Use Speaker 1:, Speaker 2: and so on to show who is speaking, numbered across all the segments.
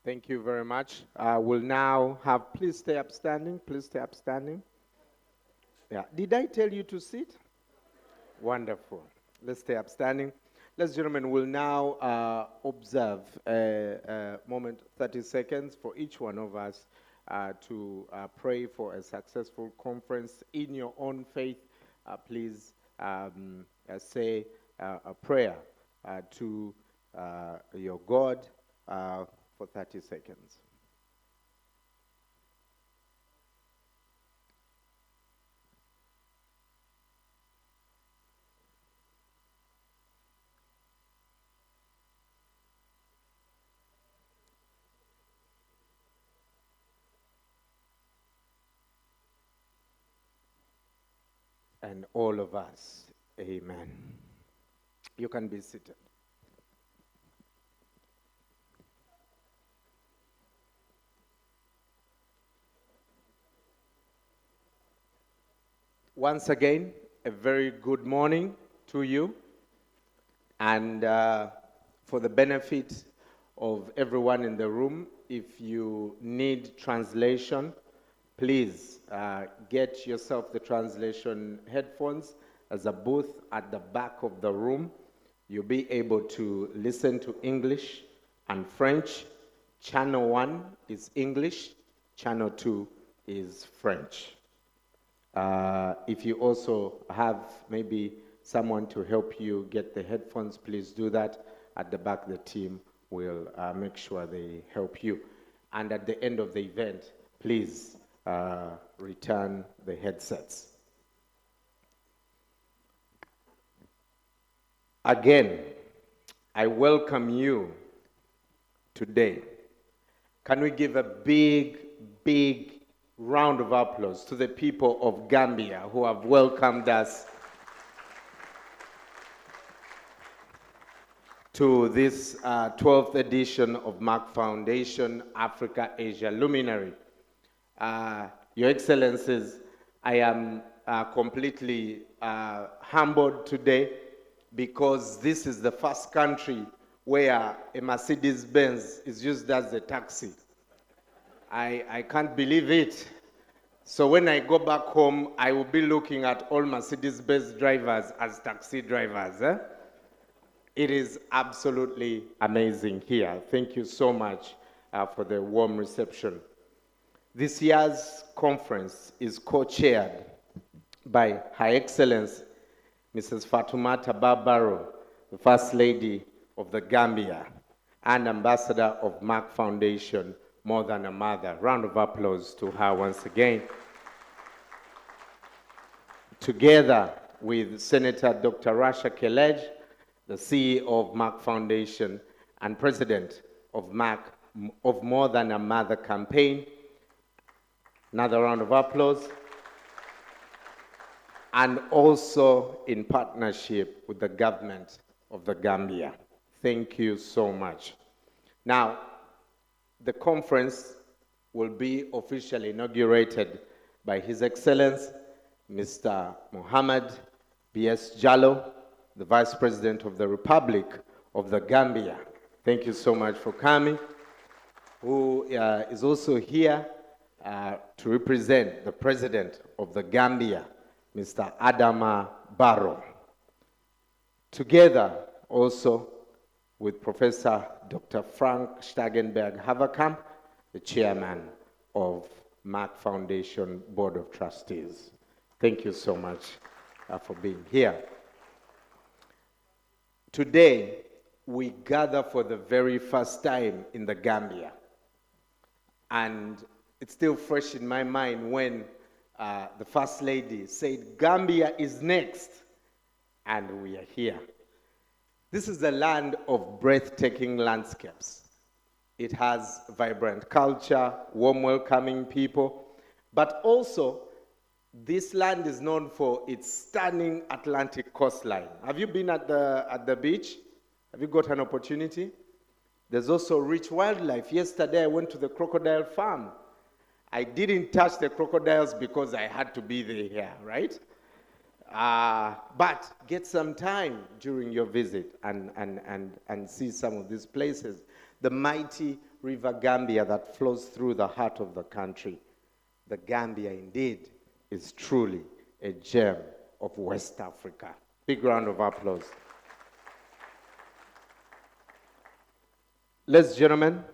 Speaker 1: Thank you very much. We'll now have, please stay upstanding, please stay upstanding. Yeah, did I tell you to sit? Wonderful. Let's stay upstanding. Ladies and gentlemen, we'll now observe a moment, 30 seconds for each one of us to pray for a successful conference in your own faith. Please say a prayer to your God for 30 seconds. And all of us, amen. You can be seated. Once again, a very good morning to you. And for the benefit of everyone in the room, if you need translation, please get yourself the translation headphones. There's a booth at the back of the room. You'll be able to listen to English and French. Channel 1 is English. Channel 2 is French. If you also have maybe someone to help you get the headphones, please do that. At the back, the team will make sure they help you. And at the end of the event, please return the headsets. Again, I welcome you today. Can we give a big, big round of applause to the people of Gambia who have welcomed us to this 12th edition of Merck Foundation Africa Asia Luminary. Your Excellencies, I am completely humbled today because this is the first country where a Mercedes-Benz is used as a taxi. I can't believe it. So when I go back home, I will be looking at all Mercedes-Benz drivers as taxi drivers. It is absolutely amazing here. Thank you so much for the warm reception. This year's conference is co-chaired by Her Excellency Mrs. Fatoumata Barrow, the First Lady of the Gambia and Ambassador of Merck Foundation, More Than a Mother. Round of applause to her once again. Together with Senator Dr. Rasha Kelej, the CEO of Merck Foundation and President of Merck of More Than a Mother campaign. Another round of applause. And also in partnership with the government of the Gambia. Thank you so much. Now, the conference will be officially inaugurated by His Excellency, Mr. Mohammed B.S. Jallow, the Vice President of the Republic of the Gambia. Thank you so much for coming. Who is also here to represent the President of the Gambia, Mr. Adama Barrow. Together also with Professor Dr. Frank Stagenberg-Haverkamp, the Chairman of Merck Foundation Board of Trustees. Thank you so much for being here. Today, we gather for the very first time in the Gambia. And it's still fresh in my mind when the First Lady said, Gambia is next, and we are here. This is a land of breathtaking landscapes. It has vibrant culture, warm, welcoming people, but also this land is known for its stunning Atlantic coastline. Have you been at the beach? Have you got an opportunity? There's also rich wildlife. Yesterday I went to the crocodile farm. I didn't touch the crocodiles because I had to be there, right? But get some time during your visit and see some of these places. the mighty river Gambia that flows through the heart of the country. The Gambia indeed is truly a gem of West Africa. Big round of applause. Ladies and gentlemen,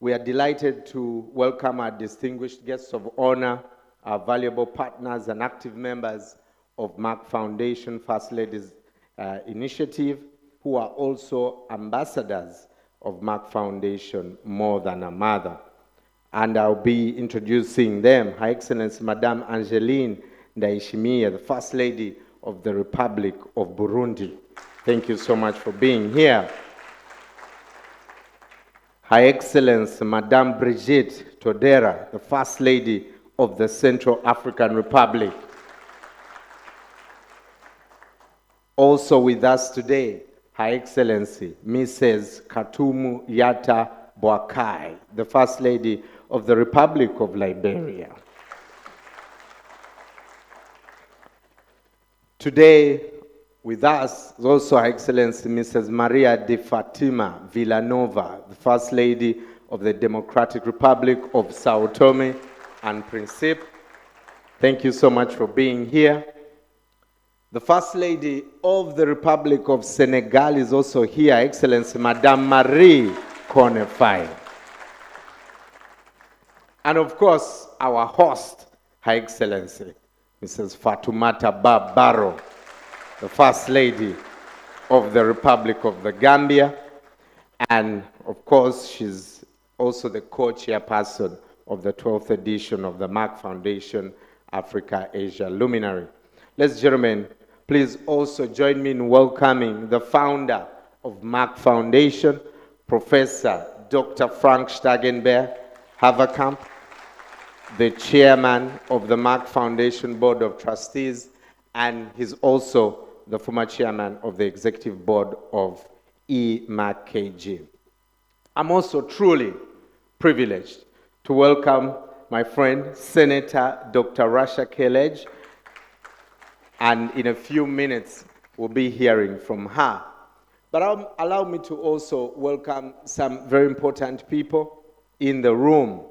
Speaker 1: we are delighted to welcome our distinguished guests of honor, our valuable partners and active members of Merck Foundation First Ladies Initiative, who are also ambassadors of Merck Foundation, More Than a Mother. And I'll be introducing them, Her Excellency Madame Angeline Ndayishimiye, the First Lady of the Republic of Burundi. Thank you so much for being here. Her Excellency Madame Brigitte Todera, the First Lady of the Central African Republic. Also with us today, Her Excellency Mrs. Katumu Yata Boakai, the First Lady of the Republic of Liberia. Today, with us is also Her Excellency Mrs. Maria de Fatima Villanova, the First Lady of the Democratic Republic of Sao Tome and Principe. Thank you so much for being here. The First Lady of the Republic of Senegal is also here, Excellency Madame Marie Konefai. And of course, our host, Her Excellency Mrs. Fatoumata Barrow, the First Lady of the Republic of the Gambia. And of course, she's also the co-chairperson of the 12th edition of the Merck Foundation Africa Asia Luminary. Ladies and gentlemen, please also join me in welcoming the founder of Merck Foundation, Professor Dr. Frank Stagenberg Haverkamp, the chairman of the Merck Foundation Board of Trustees, and he's also the former chairman of the executive board of Merck KG. I'm also truly privileged to welcome my friend, Senator Dr. Rasha Kelej, and in a few minutes, we'll be hearing from her. But allow me to also welcome some very important people in the room.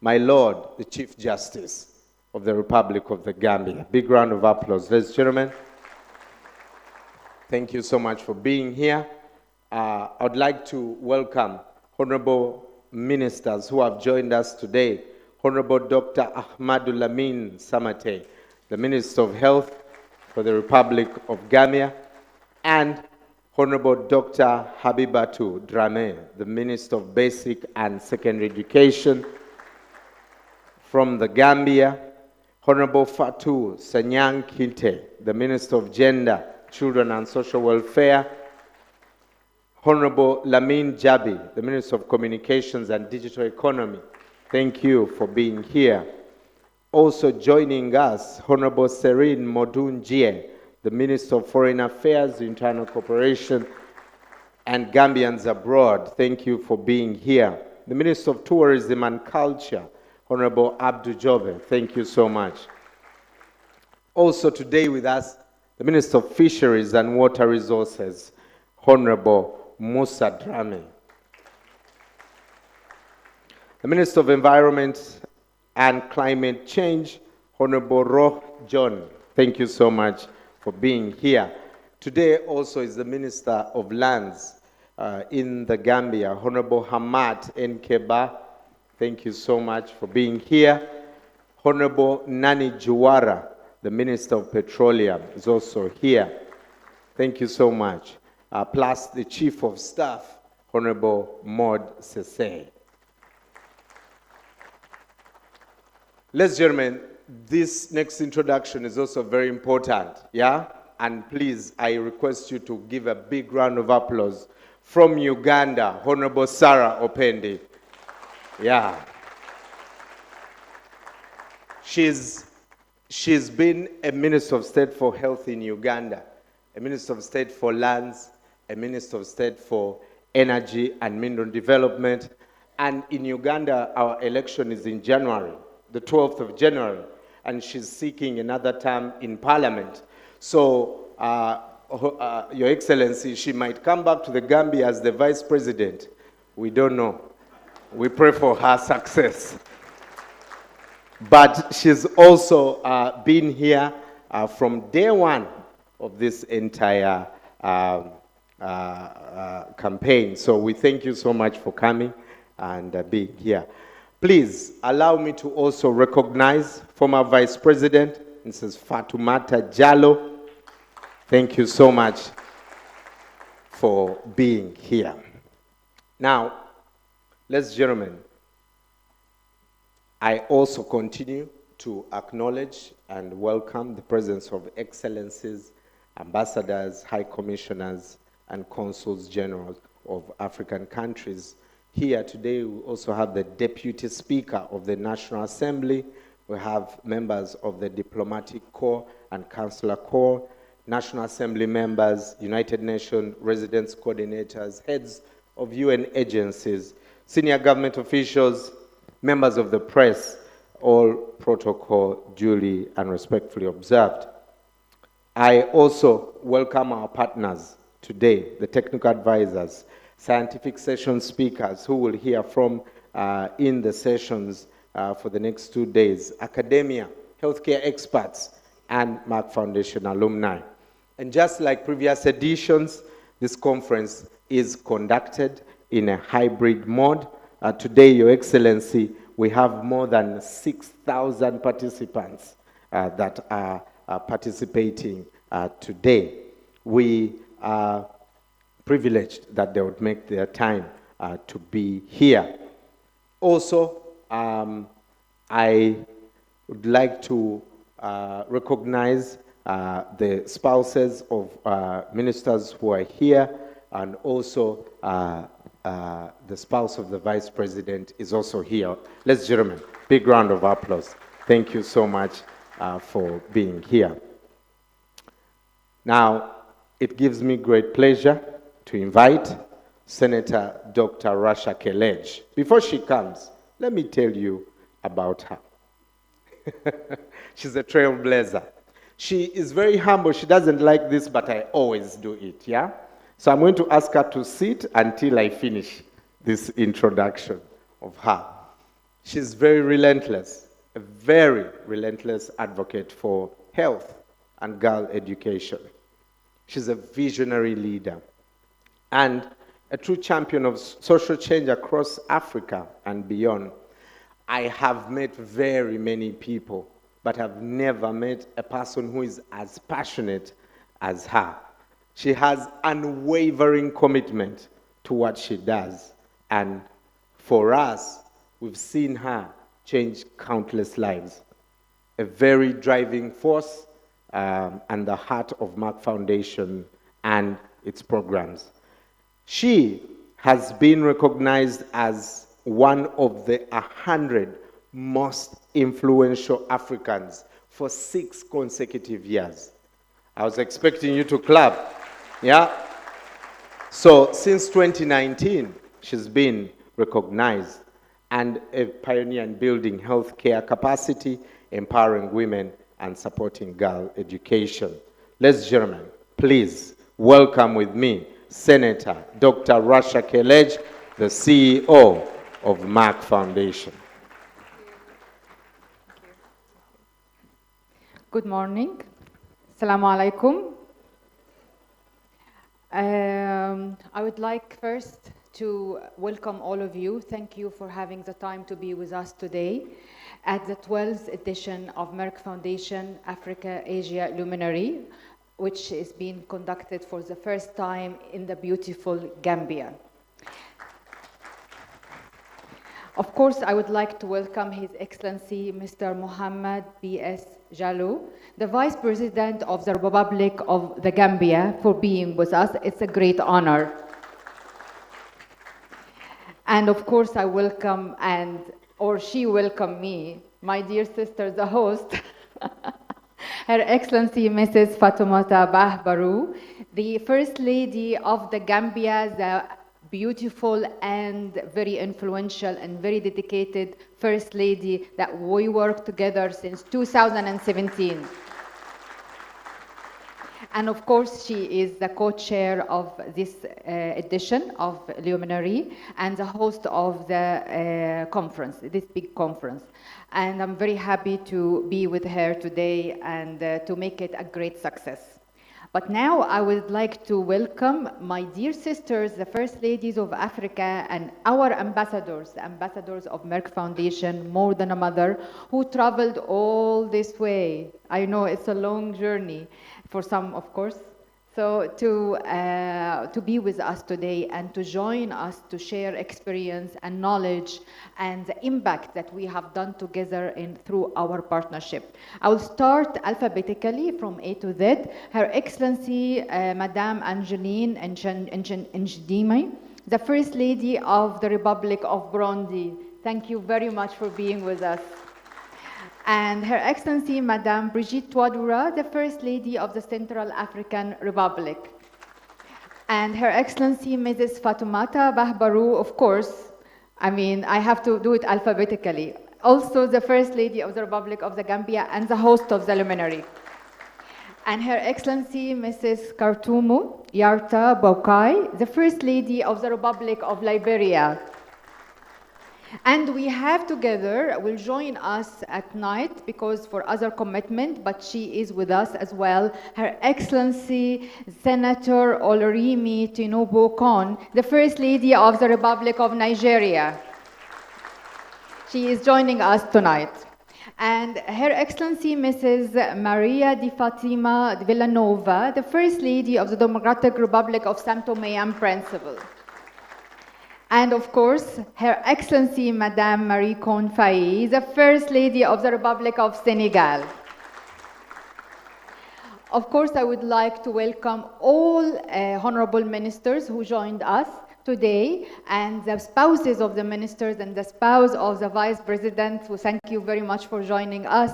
Speaker 1: My Lord, the Chief Justice of the Republic of the Gambia. Big round of applause, ladies and gentlemen. Thank you so much for being here. I'd like to welcome honorable ministers who have joined us today. Honorable Dr. Ahmadu Lamin Samate, the Minister of Health for the Republic of Gambia, and Honorable Dr. Habibatu Drame, the Minister of Basic and Secondary Education from the Gambia, Honorable Fatou Sanyang Kinte, the Minister of Gender, Children and Social Welfare, Honorable Lamin Jabi, the Minister of Communications and Digital Economy. Thank you for being here. Also joining us, Honorable Serine Modunjie, the Minister of Foreign Affairs, Internal Cooperation, and Gambians abroad. Thank you for being here. The Minister of Tourism and Culture, Honorable Abdu Jobe. Thank you so much. Also today with us, the Minister of Fisheries and Water Resources, Honorable Musa Drame. The Minister of Environment and Climate Change, Honorable Roh John. Thank you so much for being here. Today also is the Minister of Lands in the Gambia, Honorable Hamad Nkeba. Thank you so much for being here. Honorable Nani Juwara, the Minister of Petroleum, is also here. Thank you so much. Plus the Chief of Staff, Honorable Maud Sese. Ladies and gentlemen, this next introduction is also very important, yeah? And please, I request you to give a big round of applause from Uganda, Honorable Sarah Opendi. Yeah. She's been a Minister of State for Health in Uganda, a Minister of State for Lands, a Minister of State for Energy and Mineral Development. And in Uganda, our election is in January, the 12th of January, and she's seeking another term in Parliament. So, Your Excellency, she might come back to the Gambia as the Vice President We don't know. We pray for her success. But she's also been here from day one of this entire campaign. So we thank you so much for coming and being here. Please allow me to also recognize former Vice President, Mrs. Fatoumata Jallow. Thank you so much for being here. Now, ladies and gentlemen, I also continue to acknowledge and welcome the presence of excellencies, ambassadors, high commissioners, and consuls general of African countries. Here today, we also have the Deputy Speaker of the National Assembly. We have members of the Diplomatic Corps and Consular Corps, National Assembly members, United Nations residence coordinators, heads of UN agencies, senior government officials, members of the press, all protocol duly and respectfully observed. I also welcome our partners today, the technical advisors, scientific session speakers who will hear from in the sessions for the next 2 days, academia, healthcare experts, and Merck Foundation alumni. And just like previous editions, this conference is conducted in a hybrid mode. Today, Your Excellency, we have more than 6,000 participants that are participating today. We are privileged that they would make their time to be here. Also, I would like to recognize the spouses of ministers who are here, and also the spouse of the Vice President is also here. Ladies and gentlemen, big round of applause. Thank you so much for being here. Now, it gives me great pleasure to invite Senator Dr. Rasha Kelej. Before she comes, let me tell you about her. She's a trailblazer. She is very humble. She doesn't like this, but I always do it, yeah? So I'm going to ask her to sit until I finish this introduction of her. She's very relentless, a very relentless advocate for health and girl education. She's a visionary leader and a true champion of social change across Africa and beyond. I have met very many people, but I've never met a person who is as passionate as her. She has unwavering commitment to what she does. And for us, we've seen her change countless lives. A very driving force and the heart of Merck Foundation and its programs. She has been recognized as one of the 100 most influential Africans for 6 consecutive years. I was expecting you to clap. Yeah? So since 2019, she's been recognized and a pioneer in building healthcare capacity, empowering women, and supporting girl education. Ladies and gentlemen, please welcome with me Senator Dr. Rasha Kelej, the CEO of Merck Foundation.
Speaker 2: Good morning. Assalamu alaikum. I would like first to welcome all of you. Thank you for having the time to be with us today at the 12th edition of Merck Foundation Africa Asia Luminary, which is being conducted for the first time in the beautiful Gambia. Of course, I would like to welcome His Excellency Mr. Mohammed B.S. Jallow, the Vice President of the Republic of the Gambia, for being with us. It's a great honor. And of course, I welcome or she welcomed me, my dear sister, the host, Her Excellency Mrs. Fatoumata Bahbaru, the First Lady of the Gambia, the beautiful and very influential and very dedicated First Lady that we worked together since 2017. And of course, she is the co-chair of this edition of Luminary and the host of the conference, this big conference. And I'm very happy to be with her today and to make it a great success. But now I would like to welcome my dear sisters, the First Ladies of Africa, and our ambassadors, the ambassadors of Merck Foundation, More Than a Mother, who traveled all this way. I know it's a long journey for some, of course. So to be with us today and to join us to share experience and knowledge and the impact that we have done together through our partnership. I will start alphabetically from A to Z. Her Excellency, Madame Angeline Ndjimai, the First Lady of the Republic of Burundi. Thank you very much for being with us. And Her Excellency, Madame Brigitte Touadéra, the First Lady of the Central African Republic. And Her Excellency, Mrs. Fatoumata Bahbarou, of course, I mean, I have to do it alphabetically. Also the First Lady of the Republic of the Gambia and the host of the Luminary. And Her Excellency, Mrs. Kartumu Yarta Bokai, the First Lady of the Republic of Liberia. And we have together, will join us at night because for other commitment, but she is with us as well, Her Excellency Senator Olorimi Tinubu Kon, the First Lady of the Republic of Nigeria. She is joining us tonight. And Her Excellency Mrs. Maria Di Fatima Villanova, the First Lady of the Democratic Republic of São Tomé and Príncipe. And of course, Her Excellency Madame Marie Cohn Faye, the First Lady of the Republic of Senegal. Of course, I would like to welcome all honorable ministers who joined us today and the spouses of the ministers and the spouse of the Vice President, who thank you very much for joining us.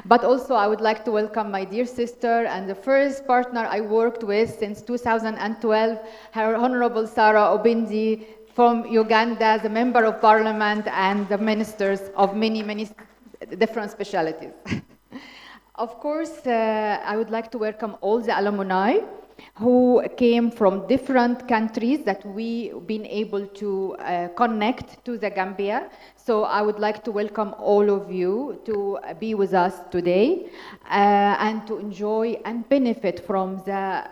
Speaker 2: But also I would like to welcome my dear sister and the first partner I worked with since 2012, Her Honorable Sarah Obindi, from Uganda, the Member of Parliament and the ministers of many different specialities. Of course, I would like to welcome all the alumni who came from different countries that we've been able to connect to the Gambia. So I would like to welcome all of you to be with us today and to enjoy and benefit from the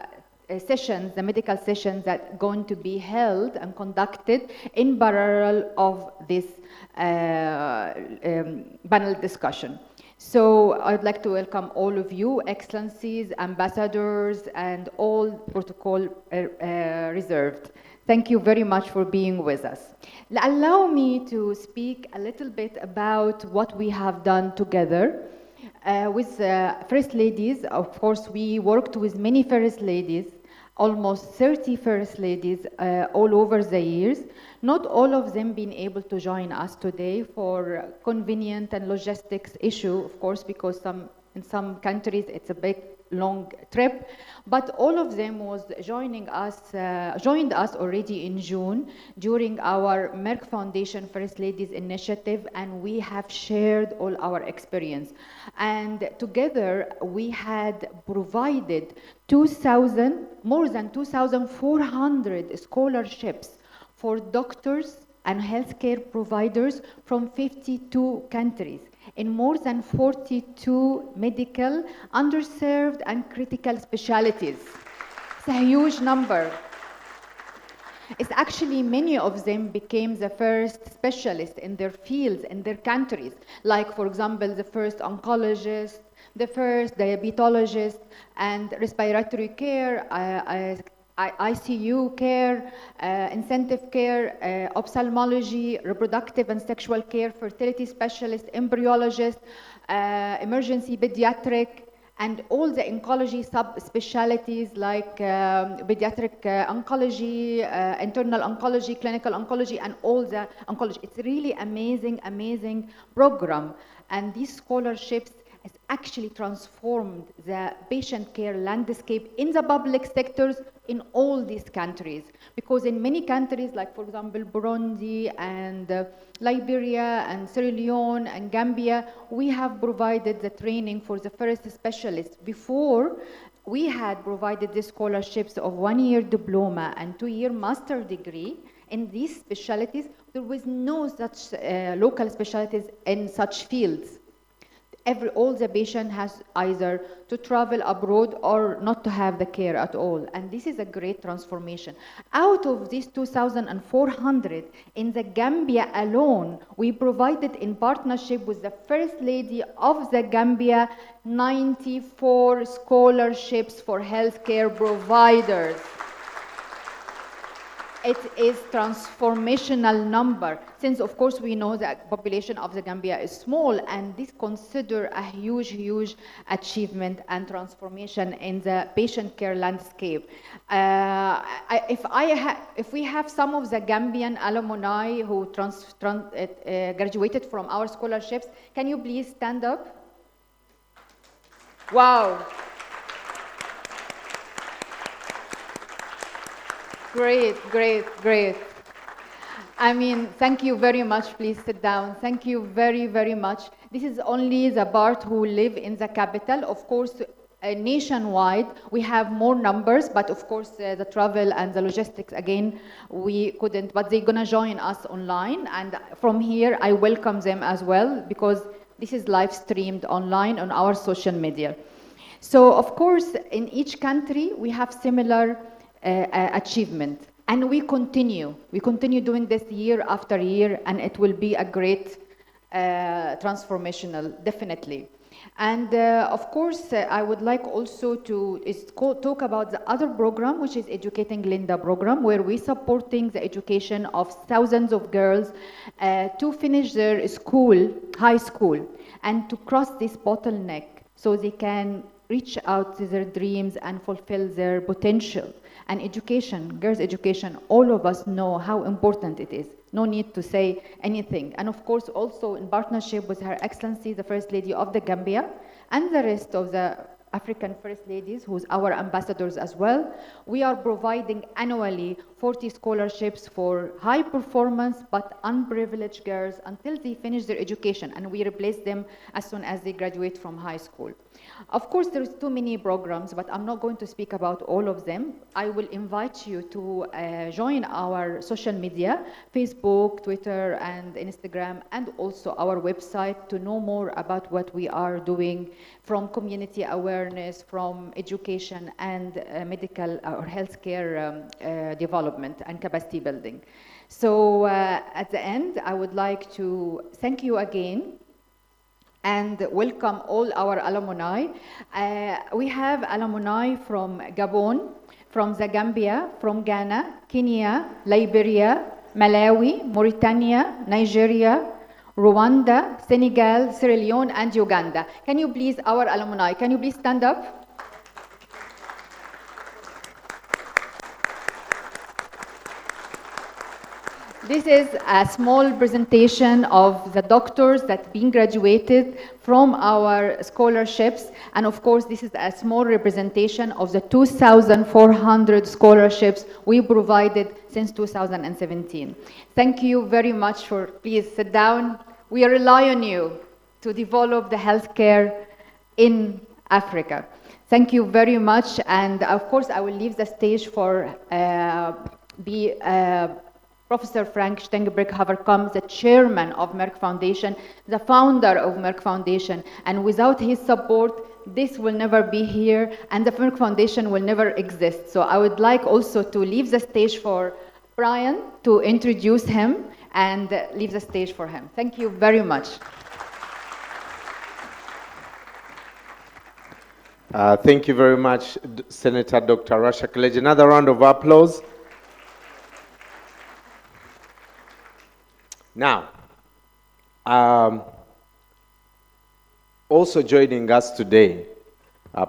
Speaker 2: sessions, the medical sessions that are going to be held and conducted in parallel of this panel discussion. So I'd like to welcome all of you, excellencies, ambassadors, and all protocol reserved. Thank you very much for being with us. Allow me to speak a little bit about what we have done together. With First Ladies, of course, we worked with many First Ladies, almost 30 First Ladies all over the years. Not all of them being able to join us today for convenient and logistics issue, of course, because in some countries it's a big long trip, but all of them was joined us already in June during our Merck Foundation First Ladies Initiative, and we have shared all our experience. And together we had provided more than 2,400 scholarships for doctors and healthcare providers from 52 countries in more than 42 medical, underserved, and critical specialties. It's a huge number. It's actually many of them became the first specialists in their fields, in their countries, like, for example, the first oncologist, the first diabetologist, and respiratory care, ICU care, intensive care, ophthalmology, reproductive and sexual care, fertility specialist, embryologist, emergency pediatric, and all the oncology subspecialties like pediatric oncology, internal oncology, clinical oncology, and all the oncology. It's really amazing program. And these scholarships has actually transformed the patient care landscape in the public sectors in all these countries. Because in many countries, like for example, Burundi and Liberia and Sierra Leone and Gambia, we have provided the training for the first specialists before we had provided the scholarships of 1-year diploma and 2-year master degree in these specialties. There was no such local specialties in such fields. All the patient has either to travel abroad or not to have the care at all. And this is a great transformation. Out of these 2,400 in the Gambia alone, we provided in partnership with the First Lady of the Gambia 94 scholarships for healthcare providers. It is transformational number, since of course we know that population of the Gambia is small, and this consider a huge, huge achievement and transformation in the patient care landscape. If we have some of the Gambian alumni who graduated from our scholarships, can you please stand up? Wow. Great, great, great. I mean, thank you very much. Please sit down. Thank you very, very much. This is only the part who live in the capital. Of course, nationwide, we have more numbers, but of course, the travel and the logistics, again, we couldn't, but they're gonna join us online. And from here, I welcome them as well, because this is live streamed online on our social media. So, of course, in each country, we have similar achievement, and we continue doing this year after year, and it will be a great transformational, definitely. And of course, I would like also to talk about the other program, which is Educating Linda program, where we supporting the education of thousands of girls to finish their school, high school, and to cross this bottleneck so they can reach out to their dreams and fulfill their potential. And education, girls' education, all of us know how important it is. No need to say anything. And of course, also in partnership with Her Excellency, the First Lady of the Gambia, and the rest of the African First Ladies, who's our ambassadors as well, we are providing annually 40 scholarships for high performance but unprivileged girls until they finish their education, and we replace them as soon as they graduate from high school. Of course, there's too many programs, but I'm not going to speak about all of them. I will invite you to join our social media, Facebook, Twitter, and Instagram, and also our website to know more about what we are doing, from community awareness, from education and medical or healthcare development and capacity building. So at the end, I would like to thank you again and welcome all our alumni. We have alumni from Gabon, from the Gambia, from Ghana, Kenya, Liberia, Malawi, Mauritania, Nigeria, Rwanda, Senegal, Sierra Leone, and Uganda. Can you please, our alumni, can you please stand up? This is a small presentation of the doctors that been graduated from our scholarships. And of course, this is a small representation of the 2,400 scholarships we provided since 2017. Thank you very much for, please sit down. We rely on you to develop the healthcare in Africa. Thank you very much. And of course, I will leave the stage for Professor Frank Stengenberg-Haverkamp, the chairman of Merck Foundation, the founder of Merck Foundation. And without his support, this will never be here, and the Merck Foundation will never exist. So I would like also to leave the stage for Brian to introduce him and leave the stage for him. Thank you very much.
Speaker 1: Thank you very much, Senator Dr. Rasha Keleji. Another round of applause. Now, also joining us today,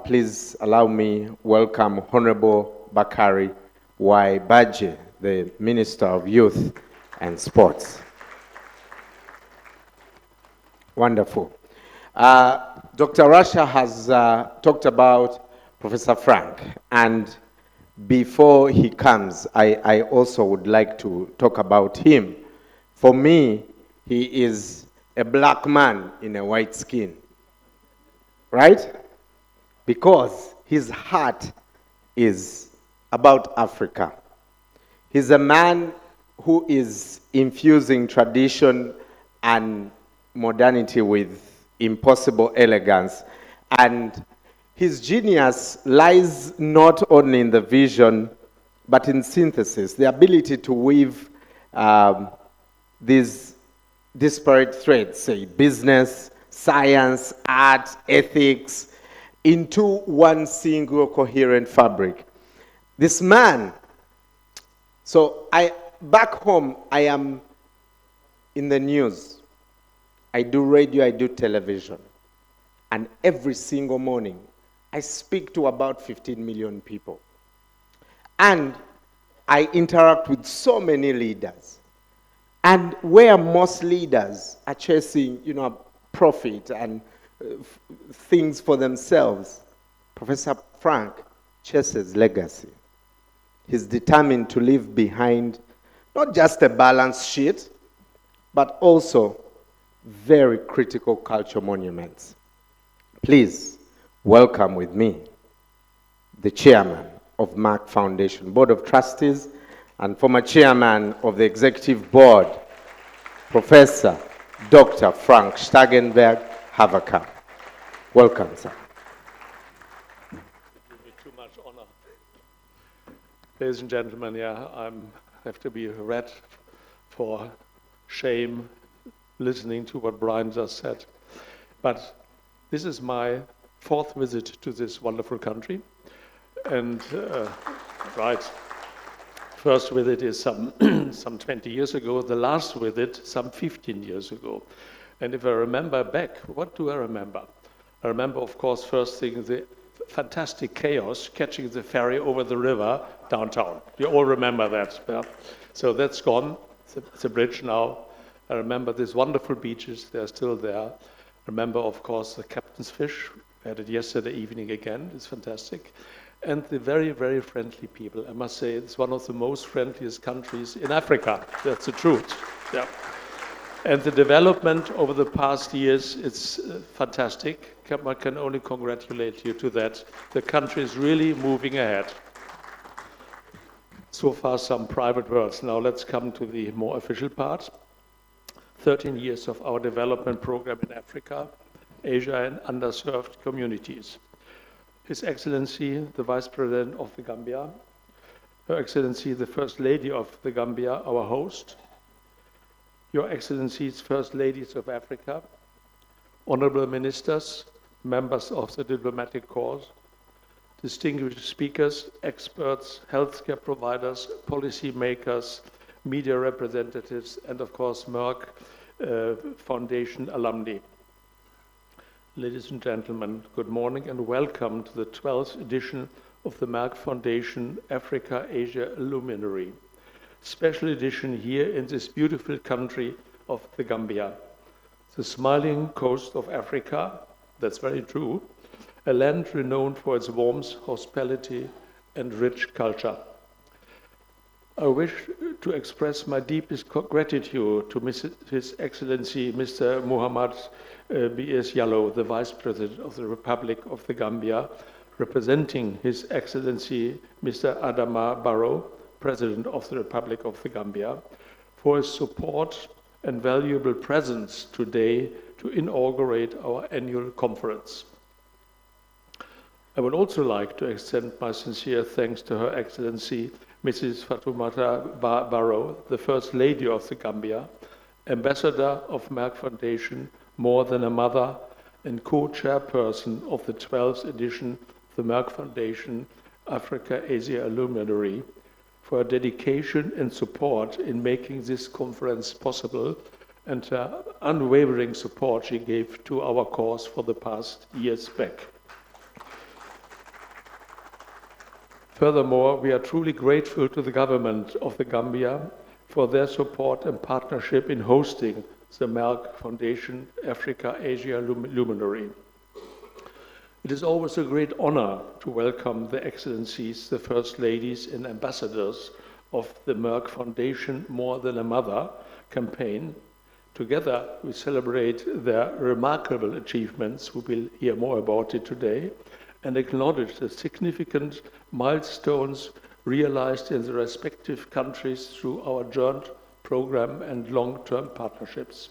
Speaker 1: please allow me welcome Honorable Bakari Y. Badje, the Minister of Youth and Sports. Wonderful. Dr. Rasha has talked about Professor Frank, and before he comes, I also would like to talk about him. For me, he is a black man in a white skin, right? Because his heart is about Africa. He's a man who is infusing tradition and modernity with impossible elegance. And his genius lies not only in the vision, but in synthesis, the ability to weave these disparate threads, say business, science, art, ethics, into one single coherent fabric. This man, back home, I am in the news. I do radio, I do television. And every single morning, I speak to about 15 million people. And I interact with so many leaders. And where most leaders are chasing, profit and things for themselves, Professor Frank chases legacy. He's determined to leave behind not just a balance sheet, but also very critical cultural monuments. Please welcome with me the chairman of Merck Foundation Board of Trustees and former chairman of the executive board, Professor Dr. Frank Stagenberg Havaka. Welcome, sir.
Speaker 3: It will be too much honor. Ladies and gentlemen, I have to be red for shame listening to what Brian just said. But this is my fourth visit to this wonderful country. And first visit is some 20 years ago, the last visit some 15 years ago. And if I remember back, what do I remember? I remember, of course, first thing, the fantastic chaos catching the ferry over the river downtown. You all remember that. Yeah? So that's gone. It's a bridge now. I remember these wonderful beaches. They're still there. I remember, of course, the captain's fish. We had it yesterday evening again. It's fantastic. And the very, very friendly people. I must say, it's one of the most friendliest countries in Africa. That's the truth. Yeah. And the development over the past years, it's fantastic. I can only congratulate you to that. The country is really moving ahead. So far, some private words. Now let's come to the more official part. 13 years of our development program in Africa, Asia, and underserved communities. His Excellency, the Vice President of the Gambia, Her Excellency, the First Lady of the Gambia, our host, Your Excellencies, First Ladies of Africa, Honorable Ministers, members of the diplomatic corps, distinguished speakers, experts, healthcare providers, policy makers, media representatives, and of course, Merck Foundation alumni. Ladies and gentlemen, good morning and welcome to the 12th edition of the Merck Foundation Africa-Asia Luminary. Special edition here in this beautiful country of the Gambia. The smiling coast of Africa, that's very true, a land renowned for its warmth, hospitality, and rich culture. I wish to express my deepest gratitude to His Excellency Mr. Muhammad B.S. Yallo, the Vice President of the Republic of the Gambia, representing His Excellency Mr. Adama Barrow, President of the Republic of the Gambia, for his support and valuable presence today to inaugurate our annual conference. I would also like to extend my sincere thanks to Her Excellency Mrs. Fatoumata Barrow, the First Lady of the Gambia, Ambassador of Merck Foundation, More Than a Mother, and co-chairperson of the 12th edition of the Merck Foundation Africa-Asia Luminary, for her dedication and support in making this conference possible and her unwavering support she gave to our cause for the past years back. Furthermore, we are truly grateful to the government of the Gambia for their support and partnership in hosting the Merck Foundation Africa-Asia Luminary. It is always a great honor to welcome the Excellencies, the First Ladies and Ambassadors of the Merck Foundation More Than a Mother campaign. Together, we celebrate their remarkable achievements, we will hear more about it today, and acknowledge the significant milestones realized in the respective countries through our joint program and long-term partnerships.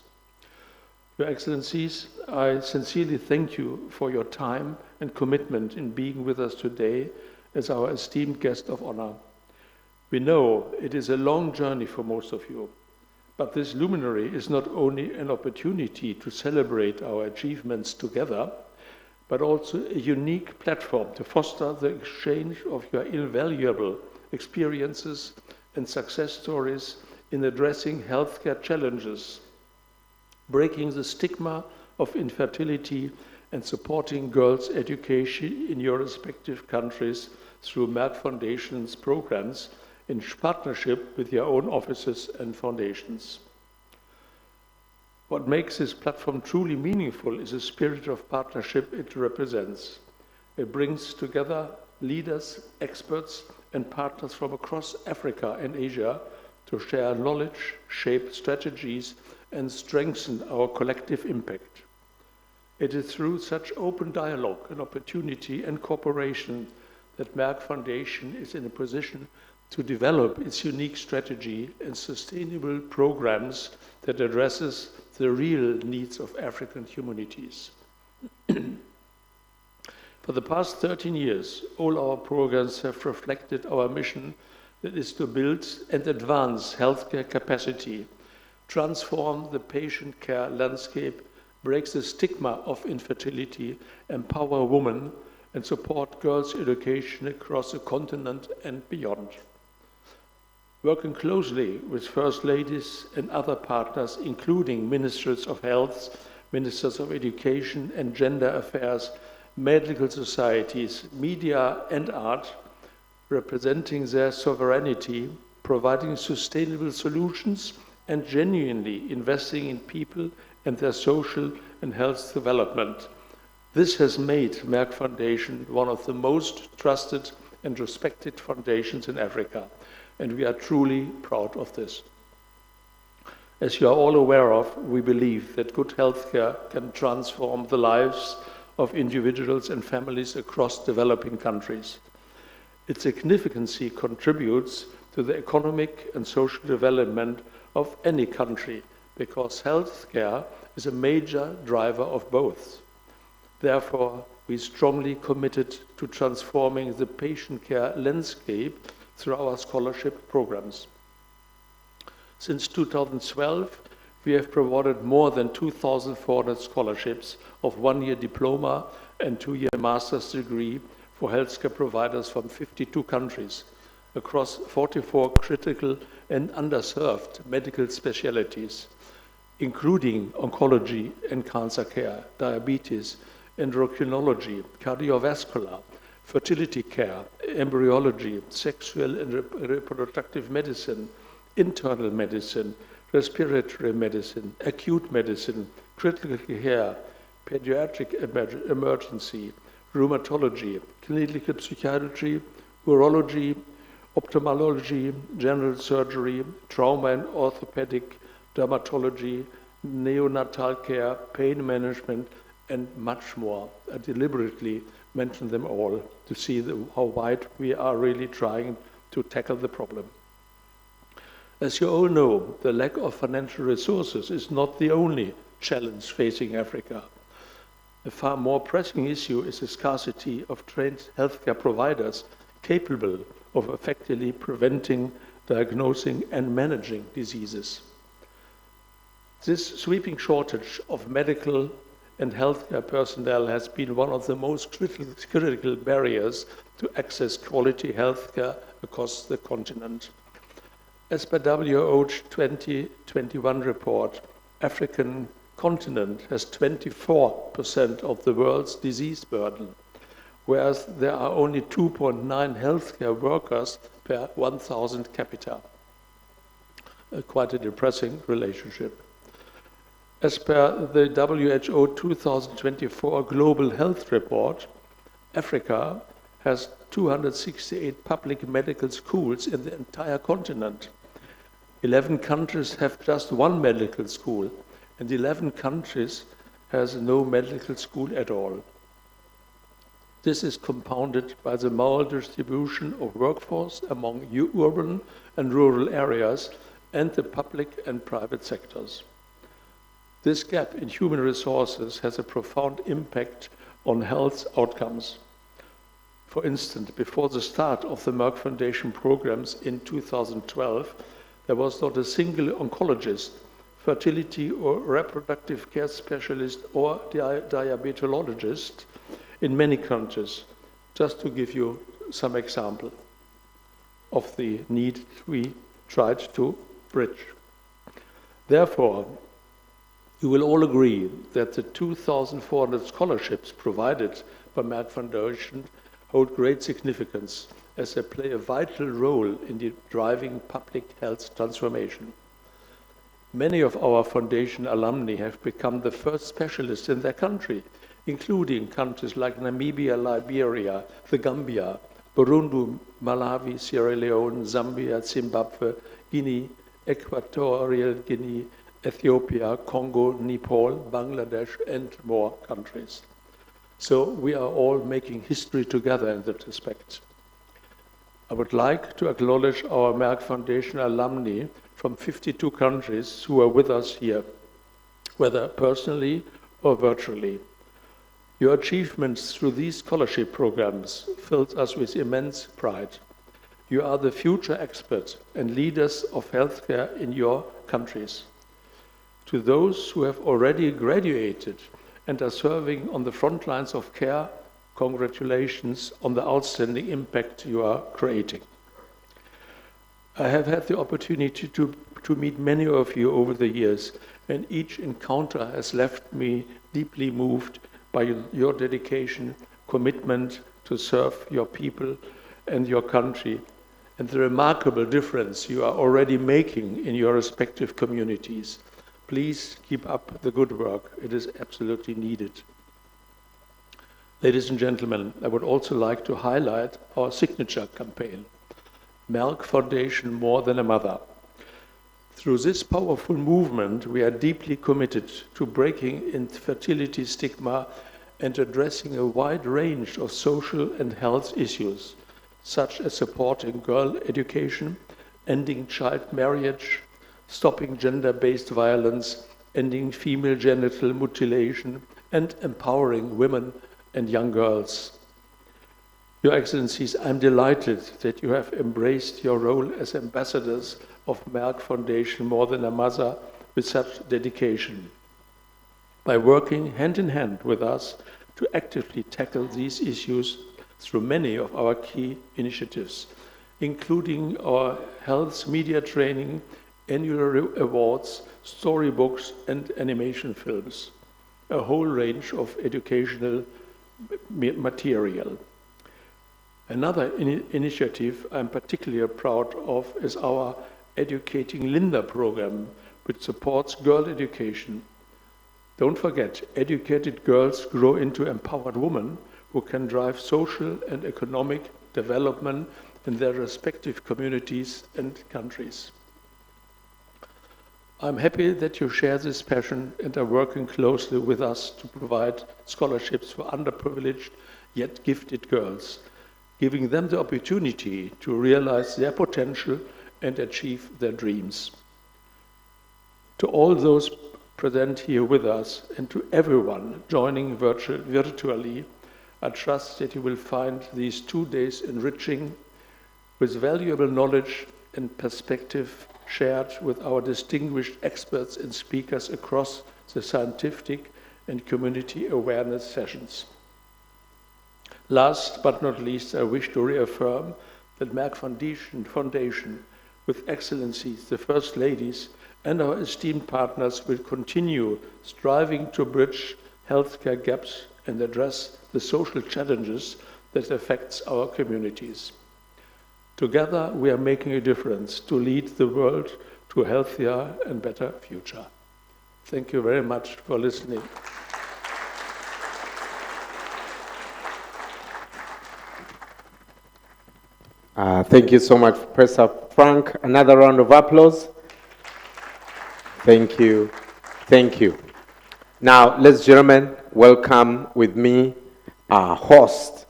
Speaker 3: Your Excellencies, I sincerely thank you for your time and commitment in being with us today as our esteemed guest of honor. We know it is a long journey for most of you, but this Luminary is not only an opportunity to celebrate our achievements together, but also a unique platform to foster the exchange of your invaluable experiences and success stories in addressing healthcare challenges, breaking the stigma of infertility and supporting girls' education in your respective countries through Merck Foundation's programs in partnership with your own offices and foundations. What makes this platform truly meaningful is the spirit of partnership it represents. It brings together leaders, experts, and partners from across Africa and Asia to share knowledge, shape strategies, and strengthen our collective impact. It is through such open dialogue and opportunity and cooperation that Merck Foundation is in a position to develop its unique strategy and sustainable programs that addresses the real needs of African communities. For the past 13 years, all our programs have reflected our mission, that is to build and advance healthcare capacity, transform the patient care landscape, break the stigma of infertility, empower women, and support girls' education across the continent and beyond. Working closely with First Ladies and other partners, including Ministers of Health, Ministers of Education and Gender Affairs, medical societies, media and art, representing their sovereignty, providing sustainable solutions, and genuinely investing in people and their social and health development. This has made Merck Foundation one of the most trusted and respected foundations in Africa, and we are truly proud of this. As you are all aware of, we believe that good healthcare can transform the lives of individuals and families across developing countries. Its significancy contributes to the economic and social development of any country, because healthcare is a major driver of both. Therefore, we strongly committed to transforming the patient care landscape through our scholarship programs. Since 2012, we have provided more than 2,400 scholarships of one-year diploma and two-year master's degree for healthcare providers from 52 countries across 44 critical and underserved medical specialties, including oncology and cancer care, diabetes, endocrinology, cardiovascular, fertility care, embryology, sexual and reproductive medicine, internal medicine, respiratory medicine, acute medicine, critical care, pediatric emergency, rheumatology, clinical psychiatry, urology, ophthalmology, general surgery, trauma and orthopedic, dermatology, neonatal care, pain management, and much more. I deliberately mention them all to see how wide we are really trying to tackle the problem. As you all know, the lack of financial resources is not the only challenge facing Africa. A far more pressing issue is the scarcity of trained healthcare providers capable of effectively preventing, diagnosing, and managing diseases. This sweeping shortage of medical and healthcare personnel has been one of the most critical barriers to access quality healthcare across the continent. As per WHO's 2021 report, African continent has 24% of the world's disease burden, whereas there are only 2.9 healthcare workers per 1,000 capita. Quite a depressing relationship. As per the WHO 2024 Global Health Report, Africa has 268 public medical schools in the entire continent. 11 countries have just one medical school, and 11 countries has no medical school at all. This is compounded by the maldistribution of workforce among urban and rural areas and the public and private sectors. This gap in human resources has a profound impact on health outcomes. For instance, before the start of the Merck Foundation programs in 2012, there was not a single oncologist, fertility or reproductive care specialist, or diabetologist in many countries, just to give you some example of the need we tried to bridge. Therefore, you will all agree that the 2,400 scholarships provided by Merck Foundation hold great significance as they play a vital role in driving public health transformation. Many of our foundation alumni have become the first specialists in their country, including countries like Namibia, Liberia, the Gambia, Burundi, Malawi, Sierra Leone, Zambia, Zimbabwe, Guinea, Equatorial Guinea, Ethiopia, Congo, Nepal, Bangladesh, and more countries. So we are all making history together in that respect. I would like to acknowledge our Merck Foundation alumni from 52 countries who are with us here, whether personally or virtually. Your achievements through these scholarship programs fills us with immense pride. You are the future experts and leaders of healthcare in your countries. To those who have already graduated and are serving on the front lines of care, congratulations on the outstanding impact you are creating. I have had the opportunity to meet many of you over the years, and each encounter has left me deeply moved by your dedication, commitment to serve your people and your country, and the remarkable difference you are already making in your respective communities. Please keep up the good work. It is absolutely needed. Ladies and gentlemen, I would also like to highlight our signature campaign, Merck Foundation More Than a Mother. Through this powerful movement, we are deeply committed to breaking infertility stigma and addressing a wide range of social and health issues, such as supporting girl education, ending child marriage, stopping gender-based violence, ending female genital mutilation, and empowering women and young girls. Your Excellencies, I'm delighted that you have embraced your role as ambassadors of Merck Foundation More Than a Mother with such dedication. By working hand in hand with us to actively tackle these issues through many of our key initiatives, including our health media training, annual awards, storybooks, and animation films, a whole range of educational material. Another initiative I'm particularly proud of is our Educating Linda program, which supports girl education. Don't forget, educated girls grow into empowered women who can drive social and economic development in their respective communities and countries. I'm happy that you share this passion and are working closely with us to provide scholarships for underprivileged yet gifted girls, giving them the opportunity to realize their potential and achieve their dreams. To all those present here with us and to everyone joining virtually, I trust that you will find these 2 days enriching with valuable knowledge and perspective shared with our distinguished experts and speakers across the scientific and community awareness sessions. Last but not least, I wish to reaffirm that Merck Foundation, with Excellencies, the First Ladies, and our esteemed partners will continue striving to bridge healthcare gaps and address the social challenges that affects our communities. Together, we are making a difference to lead the world to a healthier and better future. Thank you very much for listening.
Speaker 1: Thank you so much, Professor Frank. Another round of applause. Thank you. Thank you. Now, ladies and gentlemen, welcome with me our host,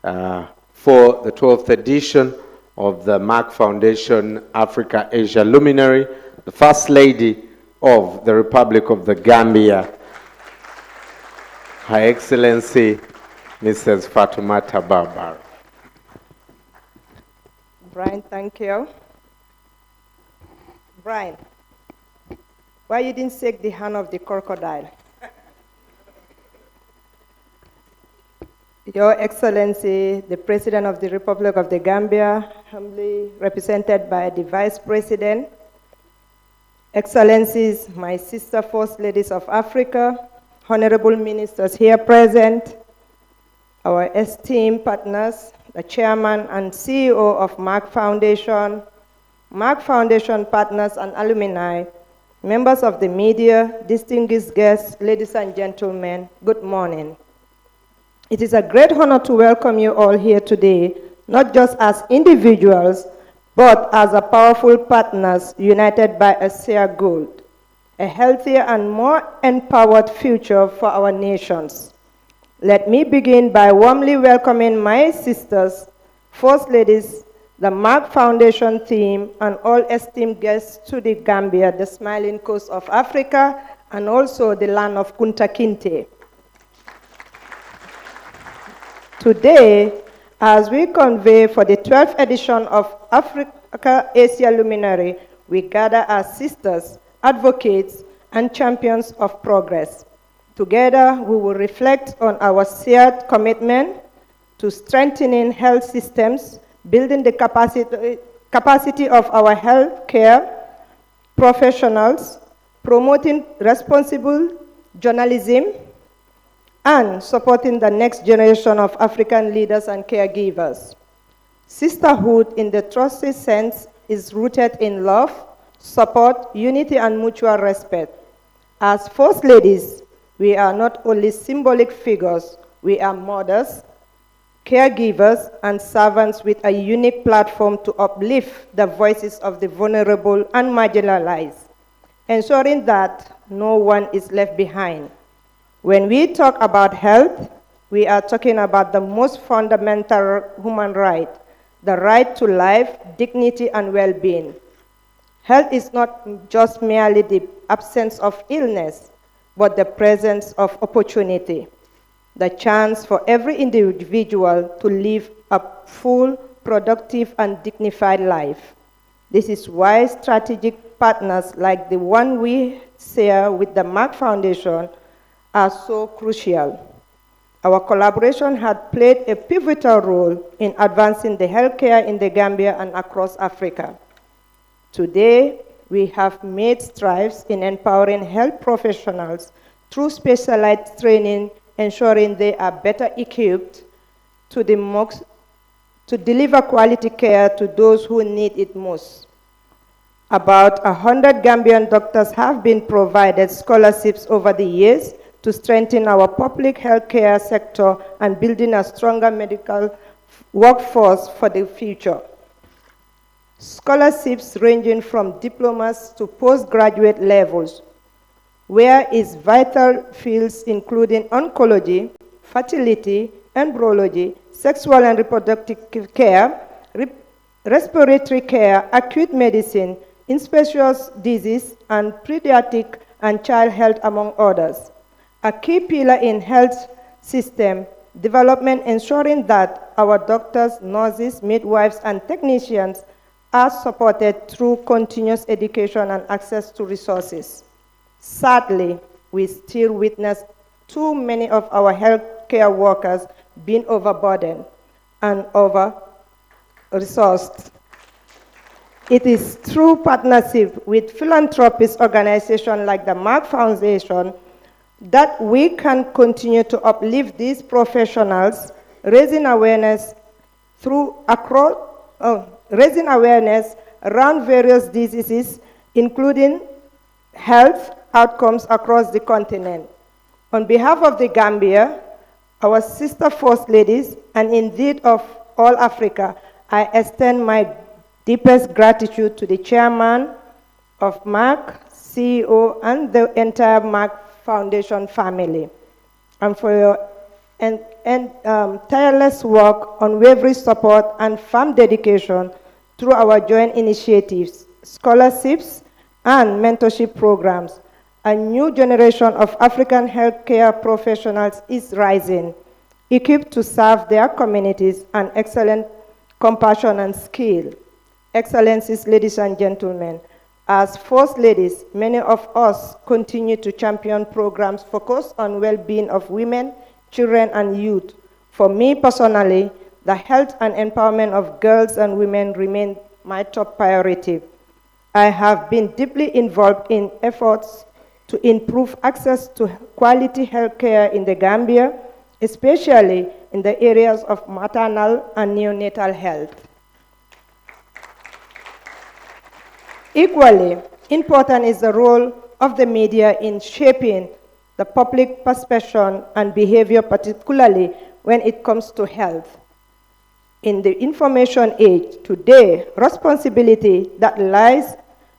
Speaker 1: for the 12th edition of the Merck Foundation Africa Asia Luminary, the First Lady of the Republic of the Gambia, Her Excellency Mrs. Fatoumata Barbar.
Speaker 4: Brian, thank you. Brian, why you didn't shake the hand of the crocodile? Your Excellency, the President of the Republic of the Gambia, humbly represented by the Vice President, Excellencies, my sister First Ladies of Africa, honorable ministers here present, our esteemed partners, the Chairman and CEO of Merck Foundation partners and alumni, members of the media, distinguished guests, ladies and gentlemen, good morning. It is a great honor to welcome you all here today, not just as individuals, but as a powerful partners united by a shared goal, a healthier and more empowered future for our nations. Let me begin by warmly welcoming my sisters, First Ladies, the Merck Foundation team, and all esteemed guests to the Gambia, the smiling coast of Africa, and also the land of Kunta Kinte. Today, as we convey for the 12th edition of Africa Asia Luminary, we gather as sisters, advocates, and champions of progress. Together, we will reflect on our shared commitment to strengthening health systems, building the capacity of our healthcare professionals, promoting responsible journalism, and supporting the next generation of African leaders and caregivers. Sisterhood in the trusted sense is rooted in love, support, unity, and mutual respect. As First Ladies, we are not only symbolic figures, we are mothers, caregivers, and servants with a unique platform to uplift the voices of the vulnerable and marginalized, ensuring that no one is left behind. When we talk about health, we are talking about the most fundamental human right, the right to life, dignity, and well-being. Health is not just merely the absence of illness, but the presence of opportunity, the chance for every individual to live a full, productive, and dignified life. This is why strategic partners like the one we share with the Merck Foundation are so crucial. Our collaboration had played a pivotal role in advancing the healthcare in the Gambia and across Africa. Today, we have made strides in empowering health professionals through specialized training, ensuring they are better equipped to deliver quality care to those who need it most. About 100 Gambian doctors have been provided scholarships over the years to strengthen our public healthcare sector and building a stronger medical workforce for the future. Scholarships ranging from diplomas to postgraduate levels, where is vital fields including oncology, fertility, embryology, sexual and reproductive care, respiratory care, acute medicine, infectious disease, and pediatric and child health, among others. A key pillar in health system development, ensuring that our doctors, nurses, midwives, and technicians are supported through continuous education and access to resources. Sadly, we still witness too many of our healthcare workers being overburdened and over-resourced. It is through partnership with philanthropist organizations like the Merck Foundation that we can continue to uplift these professionals, raising awareness around various diseases, including health outcomes across the continent. On behalf of the Gambia, our sister First Ladies, and indeed of all Africa, I extend my deepest gratitude to the chairman of Merck, CEO, and the entire Merck Foundation family, and for your tireless work, unwavering support, and firm dedication through our joint initiatives, scholarships, and mentorship programs. A new generation of African healthcare professionals is rising, equipped to serve their communities and excellent compassion and skill. Excellencies, ladies and gentlemen, as First Ladies, many of us continue to champion programs focused on well-being of women, children, and youth. For me personally, the health and empowerment of girls and women remain my top priority. I have been deeply involved in efforts to improve access to quality health care in the Gambia, especially in the areas of maternal and neonatal health. Equally important is the role of the media in shaping the public perception and behavior, particularly when it comes to health. In the information age today, responsibility that lies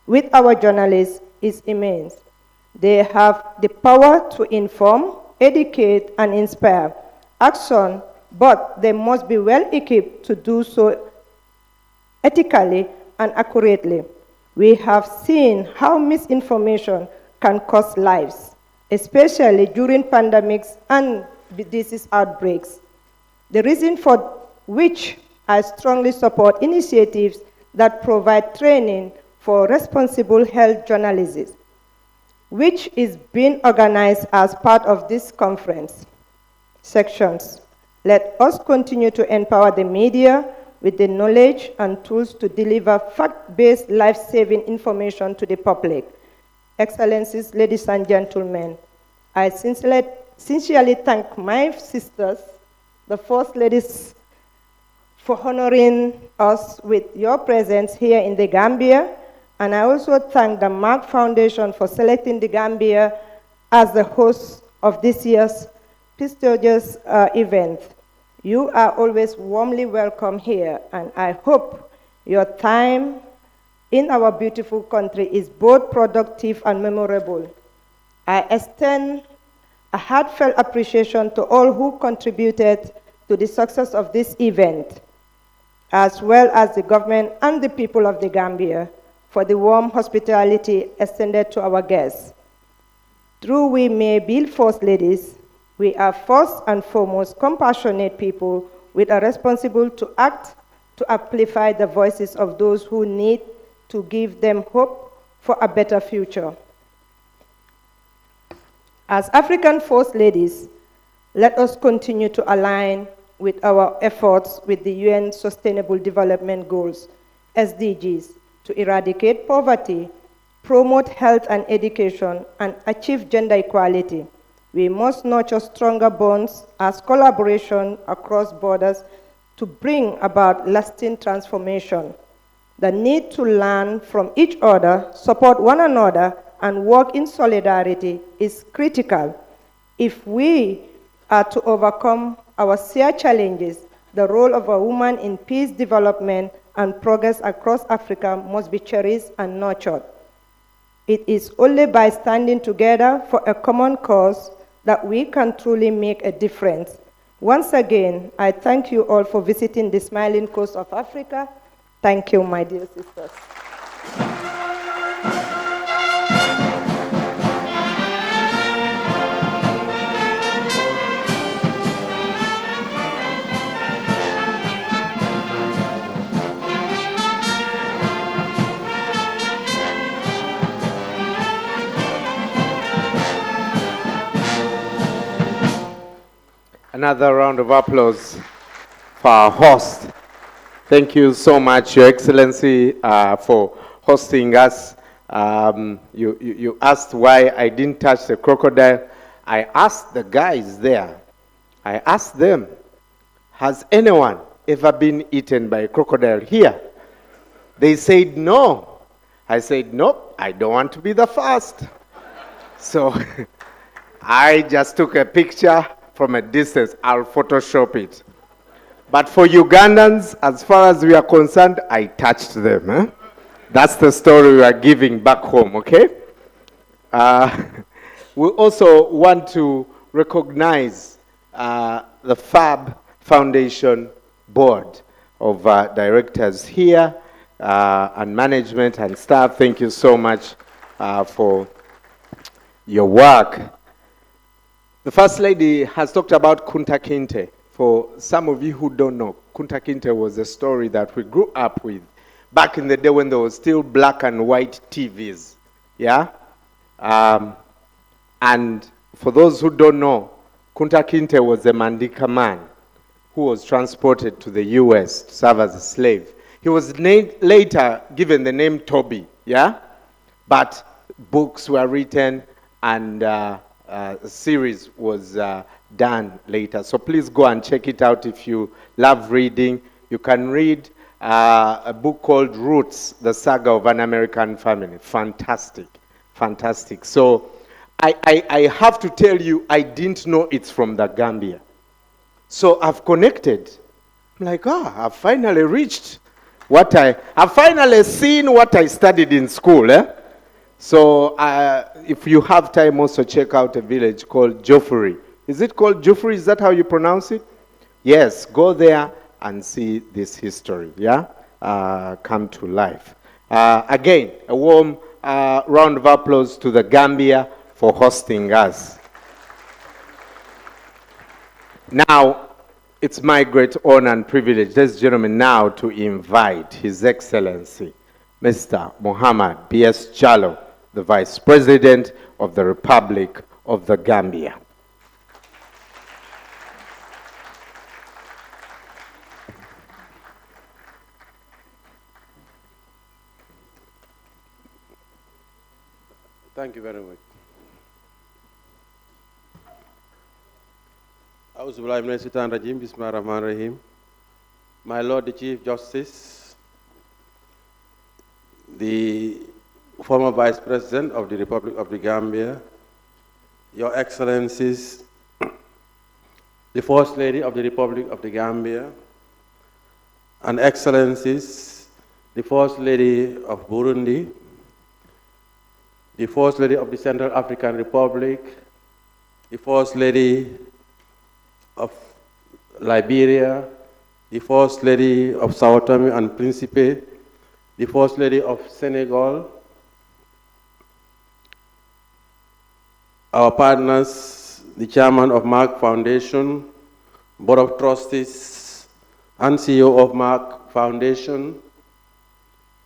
Speaker 4: with our journalists is immense. They have the power to inform, educate, and inspire action, but they must be well equipped to do so ethically and accurately. We have seen how misinformation can cost lives, especially during pandemics and disease outbreaks. The reason for which I strongly support initiatives that provide training for responsible health journalism, which is being organized as part of this conference. Sections. Let us continue to empower the media with the knowledge and tools to deliver fact-based life-saving information to the public. Excellencies, ladies and gentlemen, I sincerely thank my sisters, the First Ladies, for honoring us with your presence here in the Gambia, and I also thank the Merck Foundation for selecting the Gambia as the host of this year's prestigious event. You are always warmly welcome here, and I hope your time in our beautiful country is both productive and memorable. I extend a heartfelt appreciation to all who contributed to the success of this event, as well as the government and the people of the Gambia for the warm hospitality extended to our guests. Though we may be First Ladies, we are first and foremost compassionate people with a responsibility to act to amplify the voices of those who need to give them hope for a better future. As African First Ladies, let us continue to align with our efforts with the UN Sustainable Development Goals, SDGs, to eradicate poverty, promote health and education, and achieve gender equality. We must nurture stronger bonds as collaboration across borders to bring about lasting transformation. The need to learn from each other, support one another, and work in solidarity is critical. If we are to overcome our shared challenges, the role of a woman in peace, development, and progress across Africa must be cherished and nurtured. It is only by standing together for a common cause that we can truly make a difference. Once again, I thank you all for visiting the smiling coast of Africa. Thank you, my dear sisters.
Speaker 1: Another round of applause for our host. Thank you so much, Your Excellency, for hosting us. You asked why I didn't touch the crocodile. I asked the guys there, I asked them, has anyone ever been eaten by a crocodile here? They said no. I said, nope, I don't want to be the first. So I just took a picture from a distance. I'll Photoshop it. But for Ugandans, as far as we are concerned, I touched them. Eh? That's the story we are giving back home, okay? We also want to recognize the FAB Foundation Board of Directors here, and management and staff. Thank you so much for your work. The First Lady has talked about Kunta Kinte. For some of you who don't know, Kunta Kinte was a story that we grew up with back in the day when there was still black and white TVs. Yeah? And for those who don't know, Kunta Kinte was a Mandika man who was transported to the US to serve as a slave. He was later given the name Toby, yeah? But books were written and a series was done later. So please go and check it out if you love reading. You can read a book called Roots, the Saga of an American Family. Fantastic, fantastic. So I have to tell you, I didn't know it's from the Gambia. So I've connected. I'm like, I've finally reached I've finally seen what I studied in school. So if you have time, also check out a village called Jofuri. Is it called Jofuri? Is that how you pronounce it? Yes, go there and see this history, yeah? Come to life. Again, a warm round of applause to the Gambia for hosting us. Now, it's my great honor and privilege, ladies and gentlemen, now to invite His Excellency, Mr. Muhammad B.S. Jallow, the Vice President of the Republic of the Gambia.
Speaker 5: Thank you very much. My Lord the Chief Justice, the former Vice President of the Republic of the Gambia, Your Excellencies, the First Lady of the Republic of the Gambia, and Excellencies, the First Lady of Burundi, the First Lady of the Central African Republic, the First Lady of Liberia, the First Lady of Sao Tome and Principe, the First Lady of Senegal, our partners, the Chairman of Merck Foundation, Board of Trustees, and CEO of Merck Foundation,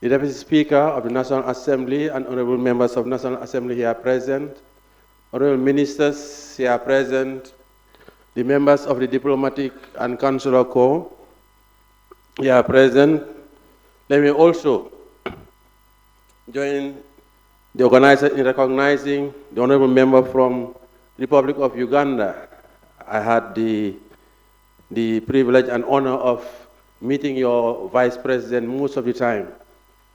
Speaker 5: the Deputy Speaker of the National Assembly and honorable members of the National Assembly here present, honorable ministers here present, the members of the Diplomatic and Consular Corps here present. Let me also join the organizer in recognizing the honorable member from the Republic of Uganda. I had the privilege and honor of meeting your vice president most of the time,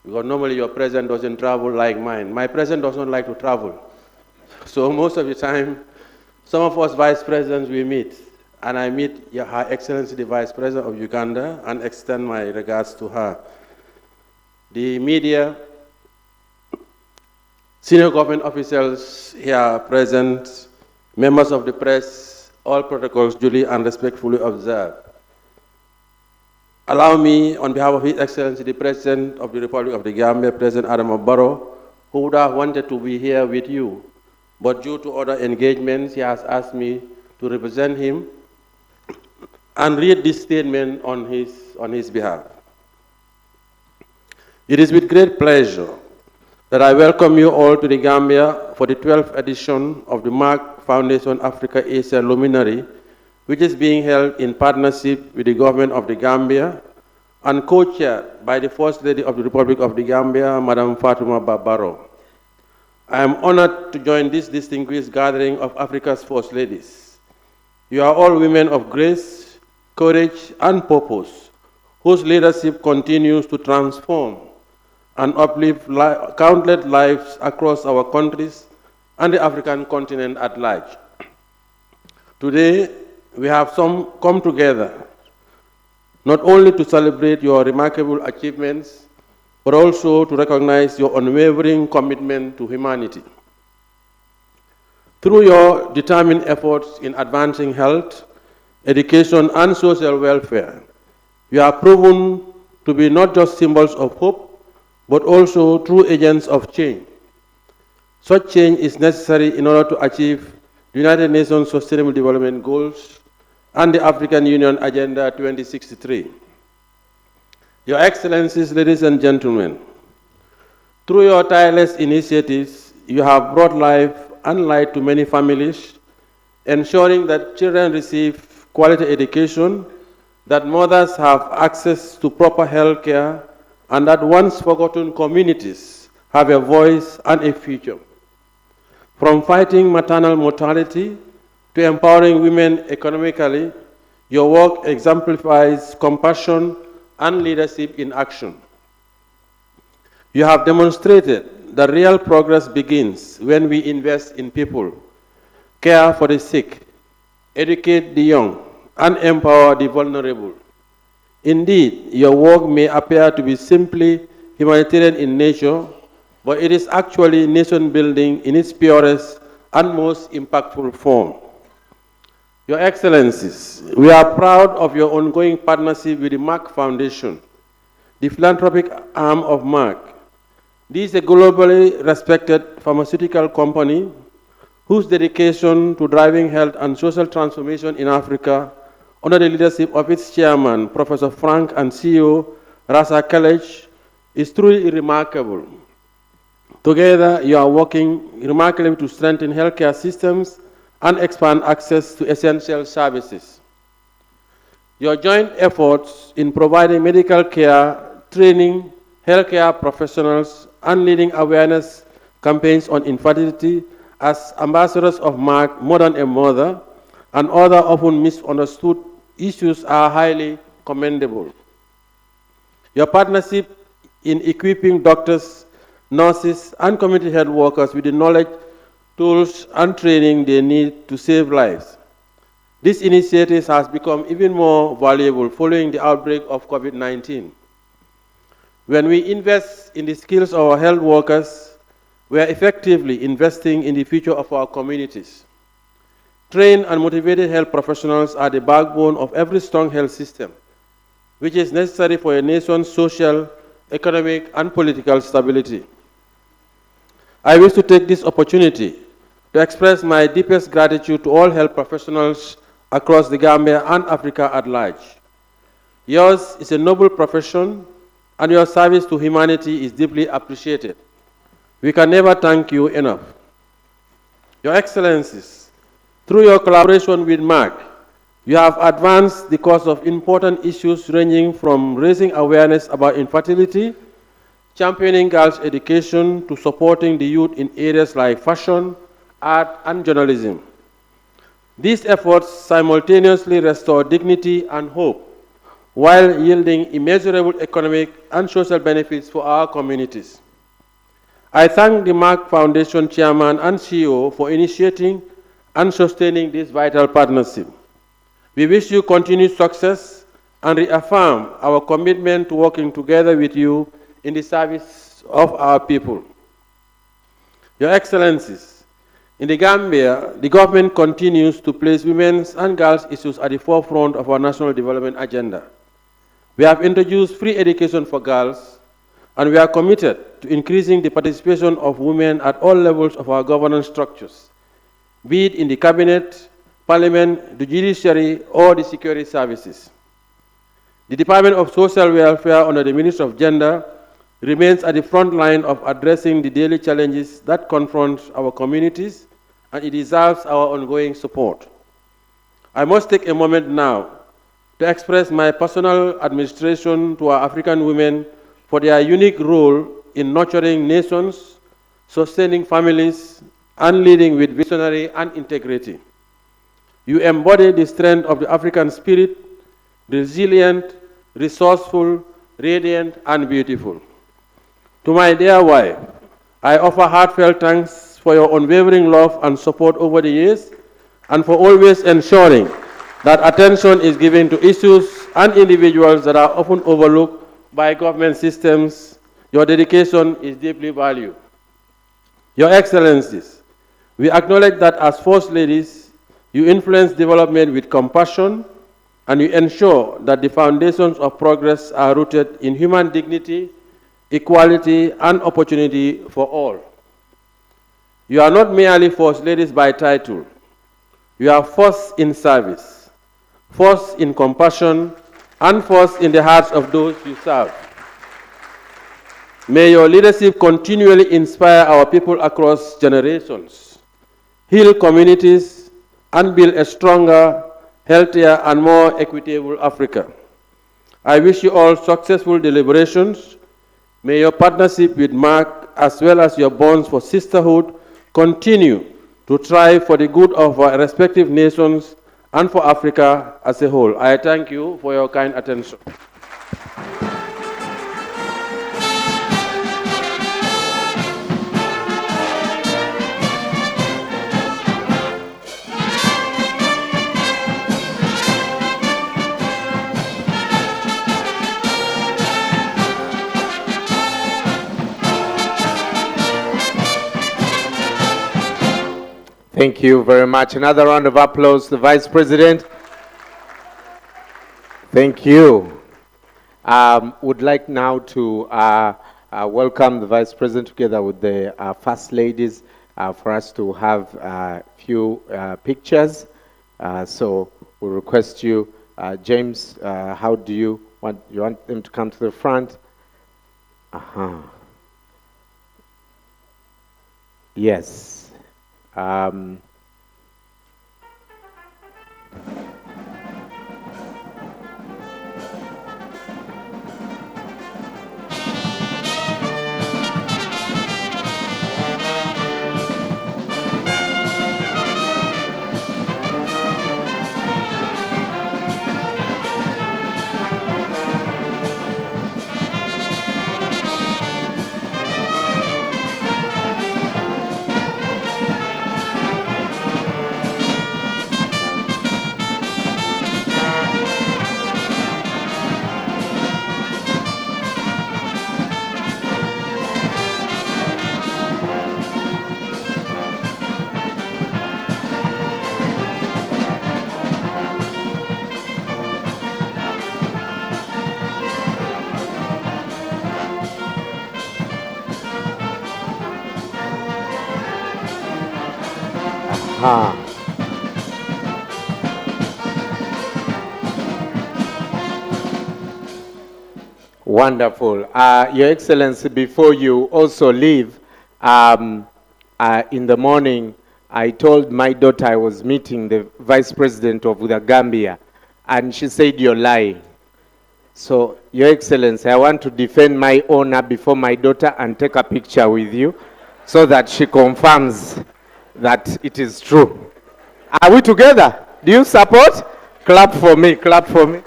Speaker 5: because normally your president doesn't travel like mine. My president doesn't like to travel. So most of the time, some of us vice presidents we meet, and I meet Her Excellency the Vice President of Uganda and extend my regards to her. The media, senior government officials here present, members of the press, all protocols duly and respectfully observed. Allow me, on behalf of His Excellency the President of the Republic of the Gambia, President Adama Barrow, who would have wanted to be here with you, but due to other engagements, he has asked me to represent him and read this statement on his behalf. It is with great pleasure that I welcome you all to the Gambia for the 12th edition of the Merck Foundation Africa Asia Luminary, which is being held in partnership with the government of the Gambia and co-chaired by the First Lady of the Republic of the Gambia, Madam Fatoumata Barrow. I am honored to join this distinguished gathering of Africa's First Ladies. You are all women of grace, courage, and purpose, whose leadership continues to transform and uplift countless lives across our countries and the African continent at large. Today, we have come together not only to celebrate your remarkable achievements, but also to recognize your unwavering commitment to humanity. Through your determined efforts in advancing health, education, and social welfare. You have proven to be not just symbols of hope, but also true agents of change. Such change is necessary in order to achieve the United Nations Sustainable Development Goals and the African Union Agenda 2063. Your Excellencies, ladies and gentlemen, through your tireless initiatives, you have brought life and light to many families, ensuring that children receive quality education, that mothers have access to proper health care, and that once forgotten communities have a voice and a future. From fighting maternal mortality to empowering women economically, your work exemplifies compassion and leadership in action. You have demonstrated that real progress begins when we invest in people, care for the sick, educate the young, and empower the vulnerable. Indeed, your work may appear to be simply humanitarian in nature, but it is actually nation building in its purest and most impactful form. Your Excellencies, we are proud of your ongoing partnership with the Merck Foundation, the philanthropic arm of Merck. This is a globally respected pharmaceutical company whose dedication to driving health and social transformation in Africa under the leadership of its chairman, Professor Frank, and CEO, Rasa Kelech, is truly remarkable. Together, you are working remarkably to strengthen healthcare systems and expand access to essential services. Your joint efforts in providing medical care, training healthcare professionals, and leading awareness campaigns on infertility as ambassadors of Merck, More Than a Mother, and other often misunderstood issues are highly commendable. Your partnership in equipping doctors, nurses, and community health workers with the knowledge, tools, and training they need to save lives. This initiative has become even more valuable following the outbreak of COVID-19. When we invest in the skills of our health workers, we are effectively investing in the future of our communities. Trained and motivated health professionals are the backbone of every strong health system, which is necessary for a nation's social, economic, and political stability. I wish to take this opportunity to express my deepest gratitude to all health professionals across the Gambia and Africa at large. Yours is a noble profession, and your service to humanity is deeply appreciated. We can never thank you enough. Your Excellencies, through your collaboration with Merck, you have advanced the cause of important issues ranging from raising awareness about infertility, championing girls' education, to supporting the youth in areas like fashion, art, and journalism. These efforts simultaneously restore dignity and hope, while yielding immeasurable economic and social benefits for our communities. I thank the Merck Foundation Chairman and CEO for initiating and sustaining this vital partnership. We wish you continued success and reaffirm our commitment to working together with you in the service of our people. Your Excellencies, in the Gambia, the government continues to place women's and girls' issues at the forefront of our national development agenda. We have introduced free education for girls, and we are committed to increasing the participation of women at all levels of our governance structures, be it in the cabinet, parliament, the judiciary, or the security services. The Department of Social Welfare under the Ministry of Gender remains at the front line of addressing the daily challenges that confront our communities, and it deserves our ongoing support. I must take a moment now to express my personal admiration to our African women for their unique role in nurturing nations, sustaining families, and leading with visionary and integrity. You embody the strength of the African spirit, resilient, resourceful, radiant, and beautiful. To my dear wife, I offer heartfelt thanks for your unwavering love and support over the years, and for always ensuring that attention is given to issues and individuals that are often overlooked by government systems. Your dedication is deeply valued. Your Excellencies, we acknowledge that as First Ladies, You influence development with compassion, and you ensure that the foundations of progress are rooted in human dignity, equality, and opportunity for all. You are not merely first ladies by title. You are first in service, first in compassion, and first in the hearts of those you serve. May your leadership continually inspire our people across generations, heal communities, and build a stronger, healthier, and more equitable Africa. I wish you all successful deliberations. May your partnership with Merck, as well as your bonds for sisterhood, continue to thrive for the good of our respective nations and for Africa as a whole. I thank you for your kind attention.
Speaker 1: Thank you very much. Another round of applause to the Vice President. Thank you. Would like now to welcome the Vice President together with the First Ladies for us to have a few pictures. So we request you, James, how do you want them to come to the front? Yes. Wonderful. Your Excellency, before you also leave, in the morning, I told my daughter I was meeting the Vice President of the Gambia, and she said, "You're lying." So, Your Excellency, I want to defend my honor before my daughter and take a picture with you so that she confirms that it is true. Are we together? Do you support? Clap for me, clap for me.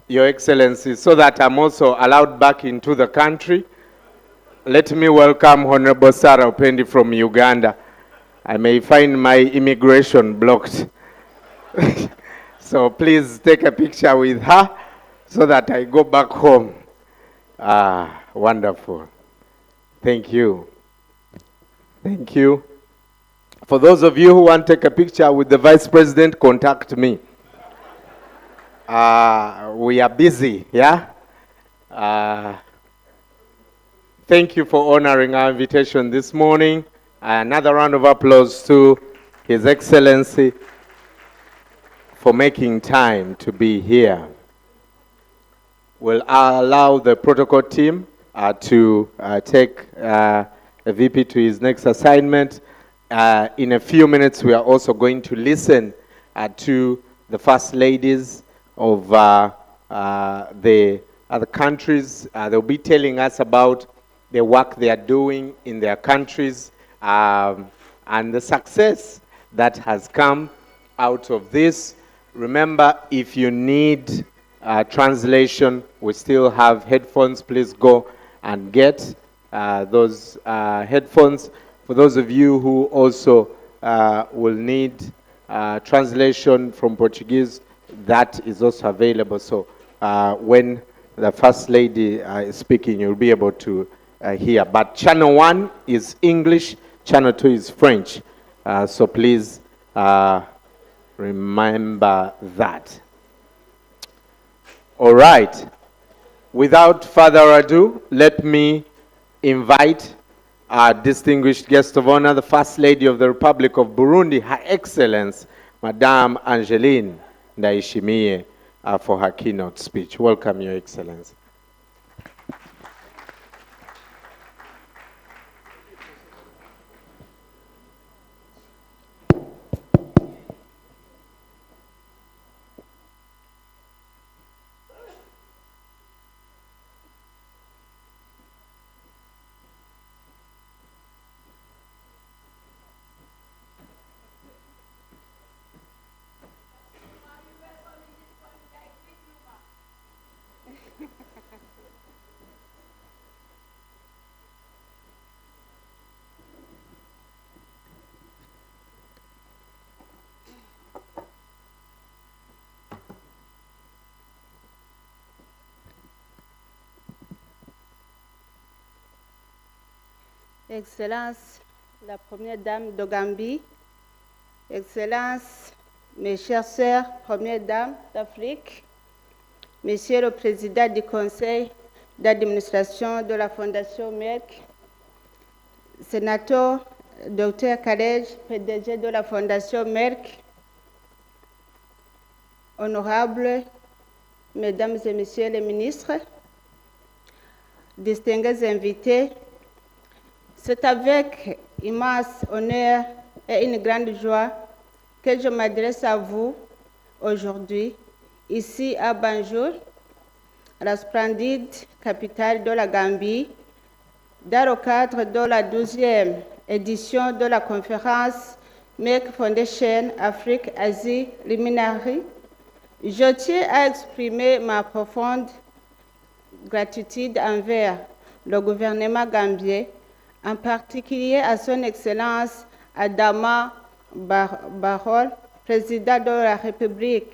Speaker 1: Your Excellency, so that I'm also allowed back into the country, let me welcome Honorable Sarah Upendi from Uganda. I may find my immigration blocked. So please take a picture with her so that I go back home. Wonderful. Thank you. Thank you. For those of you who want to take a picture with the Vice President, contact me. We are busy, yeah? Thank you for honoring our invitation this morning. Another round of applause to His Excellency for making time to be here. We'll allow the protocol team to take a VP to his next assignment. In a few minutes, we are also going to listen to the First Ladies of the other countries. They'll be telling us about the work they are doing in their countries and the success that has come out of this. Remember, if you need translation, we still have headphones. Please go and get those headphones. For those of you who also will need translation from Portuguese, that is also available. So when the First Lady is speaking, you'll be able to hear. But channel 1 is English, channel 2 is French. So please remember that. All right. Without further ado, let me invite our distinguished guest of honor, the First Lady of the Republic of Burundi, Her Excellence, Madame Angeline Ndayishimiye, for her keynote speech. Welcome, Your Excellency.
Speaker 6: Excellence, la Première Dame de Gambie, Excellence, mes chères sœurs, Première Dame d'Afrique, Monsieur le Président du Conseil d'administration de la Fondation Merck, Sénateur Dr. Khalej, PDG de la Fondation Merck, Honorables Mesdames et Messieurs les ministres, distingués invités, c'est avec immense honneur et une grande joie que je m'adresse à vous aujourd'hui, ici à Banjul, la splendide capitale de la Gambie, dans le cadre de la 12e édition de la conférence Merck Foundation Afrique-Asie Luminary. Je tiens à exprimer ma profonde gratitude envers le gouvernement gambien, en particulier à son Excellence Adama Barrow, président de la République,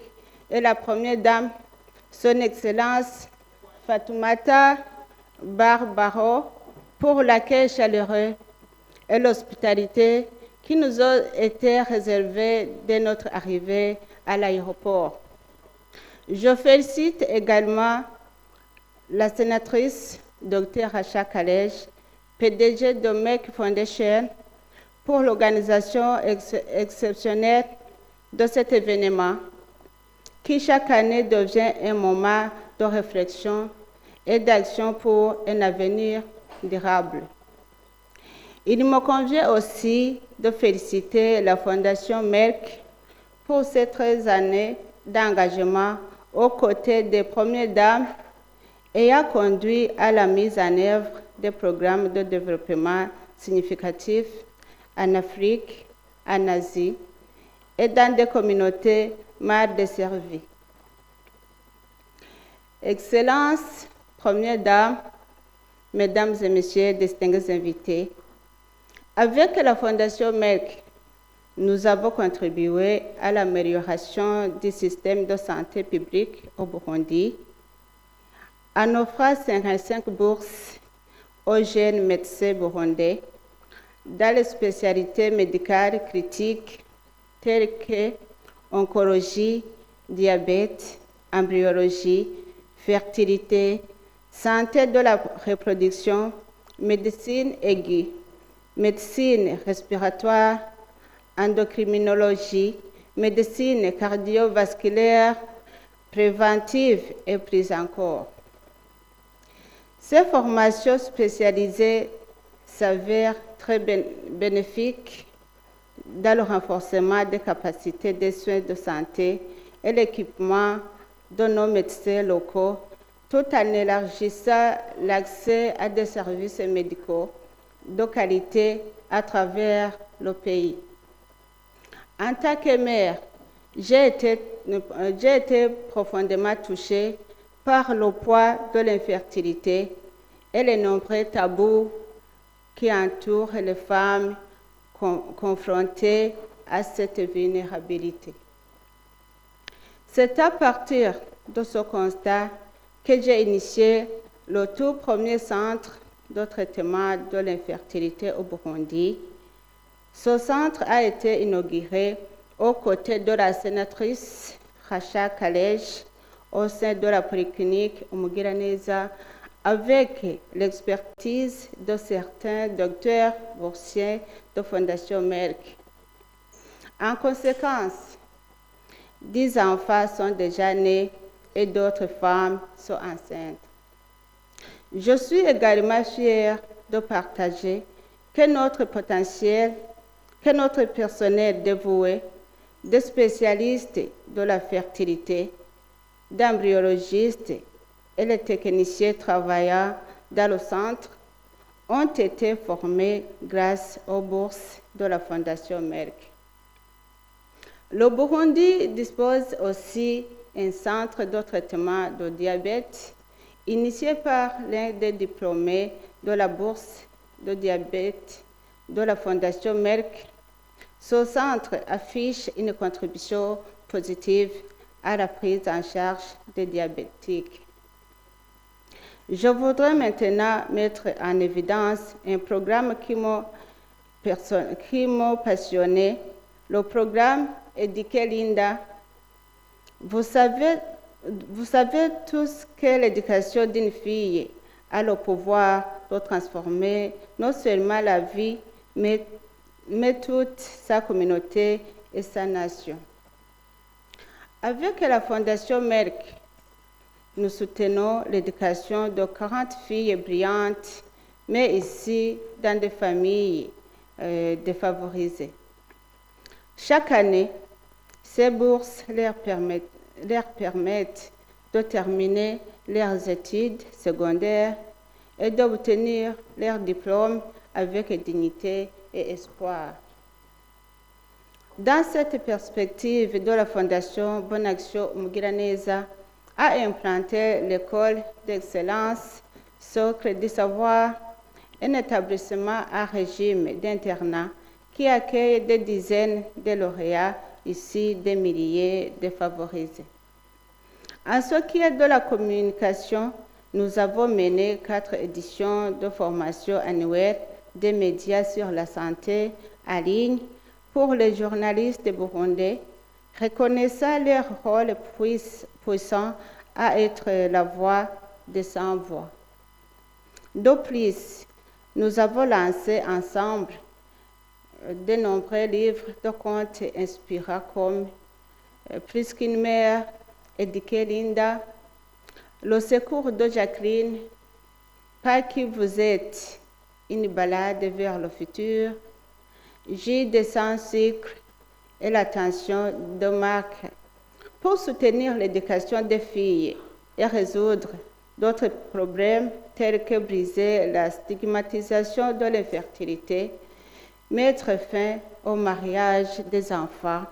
Speaker 6: et la Première Dame, son Excellence Fatoumata Barrow, pour l'accueil chaleureux et l'hospitalité qui nous ont été réservés dès notre arrivée à l'aéroport. Je félicite également la sénatrice Dr. Racha Khalej, PDG de Merck Foundation, pour l'organisation exceptionnelle de cet événement qui chaque année devient un moment de réflexion et d'action pour un avenir durable. Il me convient aussi de féliciter la Fondation Merck pour ces 13 années d'engagement aux côtés des Premières Dames ayant conduit à la mise en œuvre des programmes de développement significatifs en Afrique, en Asie et dans des communautés mal desservies. Excellences, Premières Dames, Mesdames et Messieurs, distingués invités, avec la Fondation Merck, nous avons contribué à l'amélioration du système de santé publique au Burundi en offrant 55 bourses aux jeunes médecins burundais dans les spécialités médicales critiques telles que oncologie, diabète, embryologie, fertilité, santé de la reproduction, médecine aiguë, médecine respiratoire, endocrinologie, médecine cardiovasculaire, préventive et plus encore. Ces formations spécialisées s'avèrent très bénéfiques dans le renforcement des capacités des soins de santé et l'équipement de nos médecins locaux, tout en élargissant l'accès à des services médicaux de qualité à travers le pays. En tant que mère, j'ai été profondément touchée par le poids de l'infertilité et les nombreux tabous qui entourent les femmes confrontées à cette vulnérabilité. C'est à partir de ce constat que j'ai initié le tout premier centre de traitement de l'infertilité au Burundi. Ce centre a été inauguré aux côtés de la sénatrice Racha Kalej au sein de la polyclinique Umugiraneza avec l'expertise de certains docteurs boursiers de Fondation Merck. En conséquence, 10 enfants sont déjà nés et d'autres femmes sont enceintes. Je suis également fière de partager que notre personnel dévoué, des spécialistes de la fertilité, d'embryologistes et les techniciens travaillant dans le centre ont été formés grâce aux bourses de la Fondation Merck. Le Burundi dispose aussi d'un centre de traitement de diabète initié par l'un des diplômés de la bourse de diabète de la Fondation Merck. Ce centre affiche une contribution positive à la prise en charge des diabétiques. Je voudrais maintenant mettre en évidence un programme qui m'a passionné, le programme Éduquer Linda. Vous savez tous que l'éducation d'une fille a le pouvoir de transformer non seulement la vie, mais toute sa communauté et sa nation. Avec la Fondation Merck, nous soutenons l'éducation de 40 filles brillantes, mais ici dans des familles défavorisées. Chaque année, ces bourses leur permettent de terminer leurs études secondaires et d'obtenir leur diplôme avec dignité et espoir. Dans cette perspective de la Fondation Bonne Action Umugiraneza a implanté l'école d'excellence Socle du Savoir, un établissement à régime d'internat qui accueille des dizaines de lauréats issus des milliers défavorisés. En ce qui est de la communication, nous avons mené 4 éditions de formation annuelle des médias sur la santé en ligne pour les journalistes burundais, reconnaissant leur rôle puissant à être la voix des sans-voix. De plus, nous avons lancé ensemble de nombreux livres de contes inspirants comme Plus qu'une mère, Éduquer Linda, Le secours de Jacqueline, Pas qui vous êtes, une balade vers le futur, Gide sans sucre et l'attention de Merck pour soutenir l'éducation des filles et résoudre d'autres problèmes tels que briser la stigmatisation de l'infertilité, mettre fin au mariage des enfants,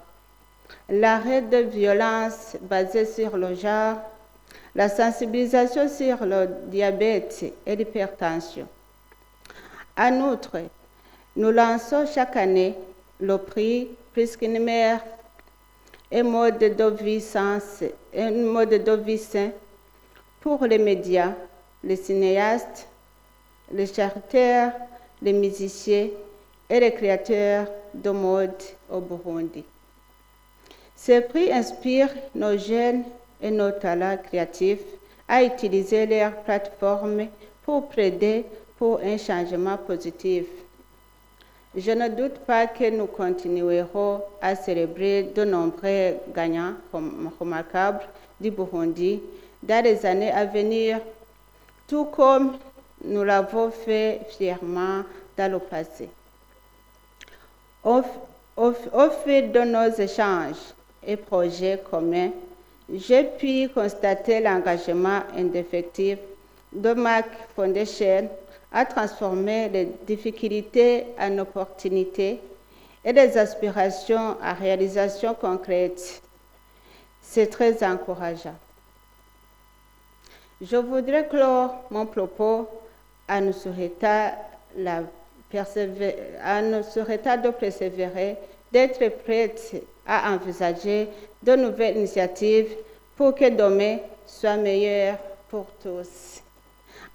Speaker 6: l'arrêt de violences basées sur le genre, la sensibilisation sur le diabète et l'hypertension. En outre, nous lançons chaque année le prix Plus qu'une mère, un mode de vie sain pour les médias, les cinéastes, les charters, les musiciens et les créateurs de mode au Burundi. Ces prix inspirent nos jeunes et nos talents créatifs à utiliser leurs plateformes pour plaider pour un changement positif. Je ne doute pas que nous continuerons à célébrer de nombreux gagnants remarquables du Burundi dans les années à venir, tout comme nous l'avons fait fièrement dans le passé. Au fil de nos échanges et projets communs, j'ai pu constater l'engagement indéfectible de Merck Foundation à transformer les difficultés en opportunités et les aspirations en réalisations concrètes. C'est très encourageant. Je voudrais clore mon propos en nous souhaitant de persévérer d'être prête à envisager de nouvelles initiatives pour que demain soit meilleur pour tous.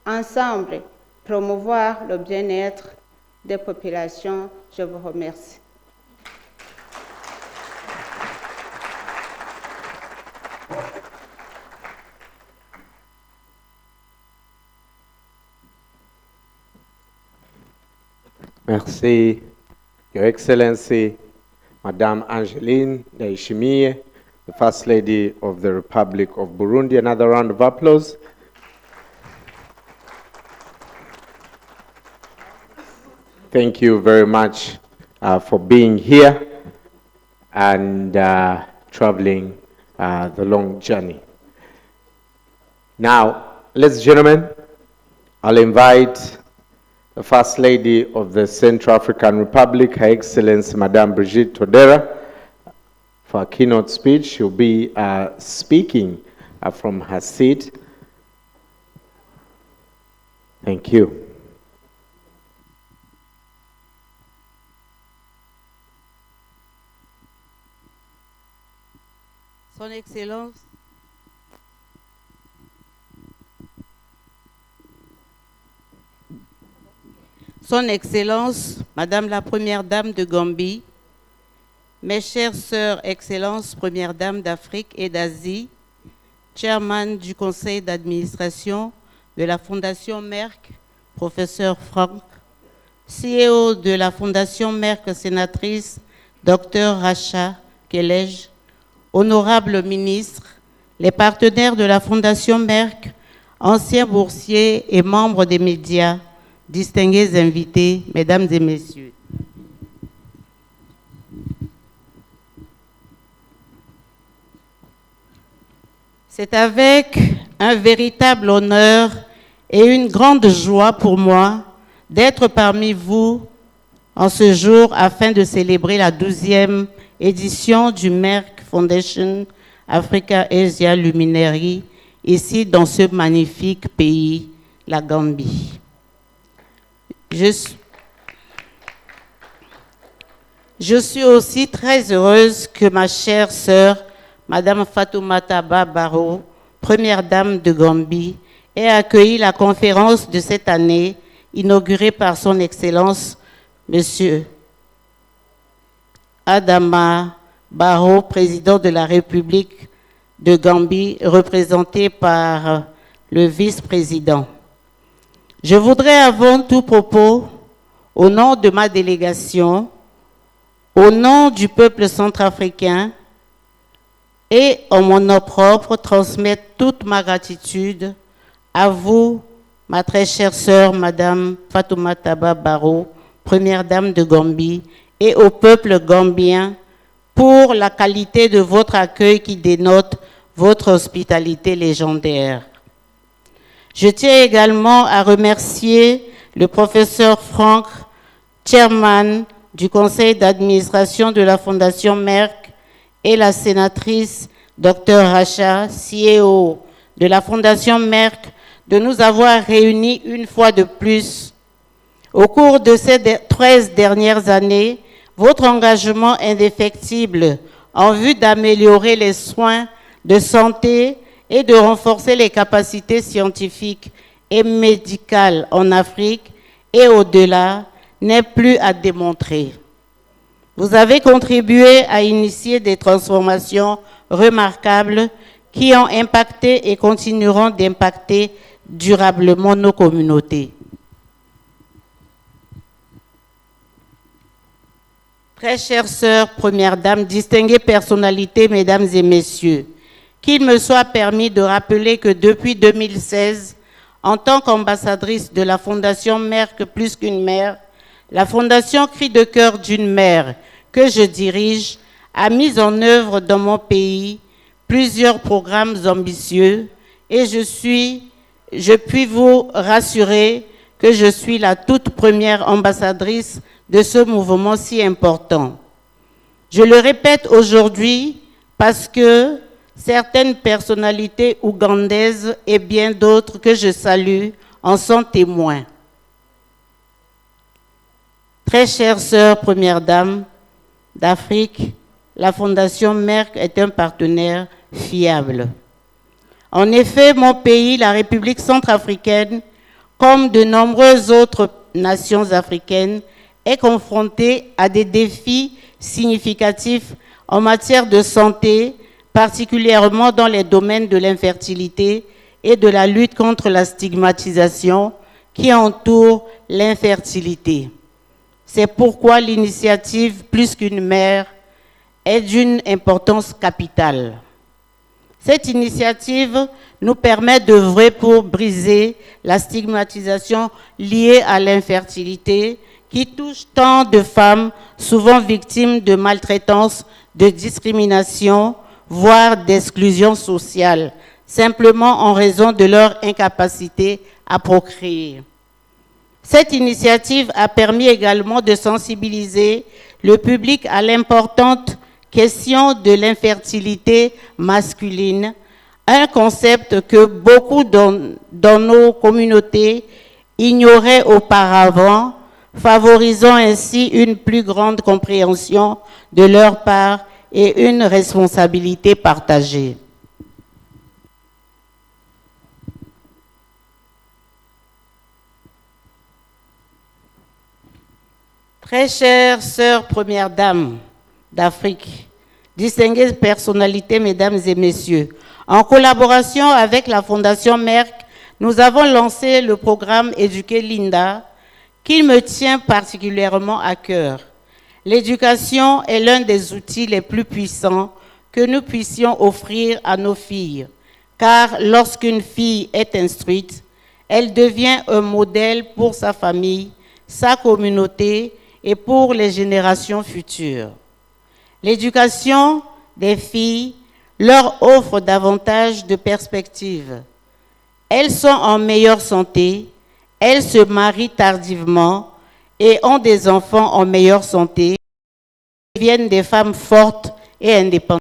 Speaker 6: Ensemble, promouvoir le bien-être des populations. Je vous remercie.
Speaker 1: Merci, Your Excellency, Madame Angeline Ndayishimiye, the First Lady of the Republic of Burundi. Another round of applause. Thank you very much for being here and traveling the long journey. Now, ladies and gentlemen, I'll invite the First Lady of the Central African Republic, Her Excellency Madame Brigitte Todera, for a keynote speech. She'll be speaking from her seat. Thank you.
Speaker 7: Son Excellence, Son Excellence, Madame la Première Dame de Gambie, mes chères sœurs, Excellences, Première Dame d'Afrique et d'Asie, Chairman du Conseil d'administration de la Fondation Merck, Professeur Franck, CEO de la Fondation Merck, Sénatrice, Dr Racha Kelej, Honorables ministres, les partenaires de la Fondation Merck, anciens boursiers et membres des médias, distingués invités, mesdames et messieurs. C'est avec un véritable honneur et une grande joie pour moi d'être parmi vous en ce jour afin de célébrer la 12e édition du Merck Foundation Africa Asia Luminary, ici dans ce magnifique pays, la Gambie. Je suis aussi très heureuse que ma chère sœur, Madame Fatoumata Barrow, Première Dame de Gambie, ait accueilli la conférence de cette année, inaugurée par son Excellence, Monsieur Adama Barrow, président de la République de Gambie, représenté par le vice-président. Je voudrais avant tout propos, au nom de ma délégation, au nom du peuple centrafricain et en mon nom propre, transmettre toute ma gratitude à vous, ma très chère sœur, Madame Fatoumata Barrow, Première Dame de Gambie, et au peuple gambien pour la qualité de votre accueil qui dénote votre hospitalité légendaire. Je tiens également à remercier le professeur Franck, chairman du conseil d'administration de la Fondation Merck, et la sénatrice Dr Racha, CEO de la Fondation Merck, de nous avoir réunis une fois de plus. Au cours de ces 13 dernières années, votre engagement indéfectible en vue d'améliorer les soins de santé et de renforcer les capacités scientifiques et médicales en Afrique et au-delà n'est plus à démontrer. Vous avez contribué à initier des transformations remarquables qui ont impacté et continueront d'impacter durablement nos communautés. Très chères sœurs, Première Dame, distinguées personnalités, mesdames et messieurs, qu'il me soit permis de rappeler que depuis 2016, en tant qu'ambassadrice de la Fondation Merck plus qu'une mère, la Fondation Cri de cœur d'une mère que je dirige a mis en œuvre dans mon pays plusieurs programmes ambitieux et je puis vous rassurer que je suis la toute première ambassadrice de ce mouvement si important. Je le répète aujourd'hui parce que certaines personnalités ougandaises et bien d'autres que je salue en sont témoins. Très chère sœur, Première Dame, d'Afrique, la Fondation Merck est un partenaire fiable. En effet, mon pays, la République centrafricaine, comme de nombreuses autres nations africaines, est confronté à des défis significatifs en matière de santé, particulièrement dans les domaines de l'infertilité et de la lutte contre la stigmatisation qui entoure l'infertilité. C'est pourquoi l'initiative Plus qu'une mère est d'une importance capitale. Cette initiative nous permet d'œuvrer pour briser la stigmatisation liée à l'infertilité qui touche tant de femmes, souvent victimes de maltraitance, de discrimination, voire d'exclusion sociale, simplement en raison de leur incapacité à procréer. Cette initiative a permis également de sensibiliser le public à l'importante question de l'infertilité masculine, un concept que beaucoup dans nos communautés ignoraient auparavant, favorisant ainsi une plus grande compréhension de leur part et une responsabilité partagée. Très chères sœurs premières dames d'Afrique, distinguées personnalités, mesdames et messieurs, en collaboration avec la Fondation Merck, nous avons lancé le programme Éduquer Linda, qui me tient particulièrement à cœur. L'éducation est l'un des outils les plus puissants que nous puissions offrir à nos filles, car lorsqu'une fille est instruite, elle devient un modèle pour sa famille, sa communauté et pour les générations futures. L'éducation des filles leur offre davantage de perspectives. Elles sont en meilleure santé, elles se marient tardivement et ont des enfants en meilleure santé, deviennent des femmes fortes et indépendantes.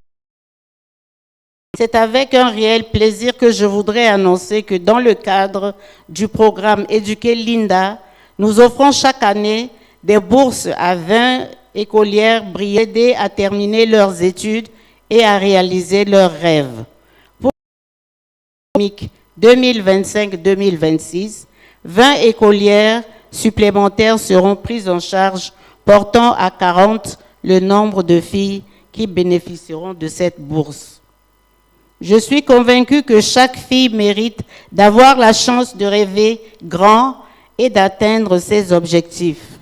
Speaker 7: C'est avec un réel plaisir que je voudrais annoncer que dans le cadre du programme Éduquer Linda, nous offrons chaque année des bourses à 20 écolières brillantes à terminer leurs études et à réaliser leurs rêves. Pour l'année 2025-2026, 20 écolières supplémentaires seront prises en charge, portant à 40 le nombre de filles qui bénéficieront de cette bourse. Je suis convaincue que chaque fille mérite d'avoir la chance de rêver grand et d'atteindre ses objectifs.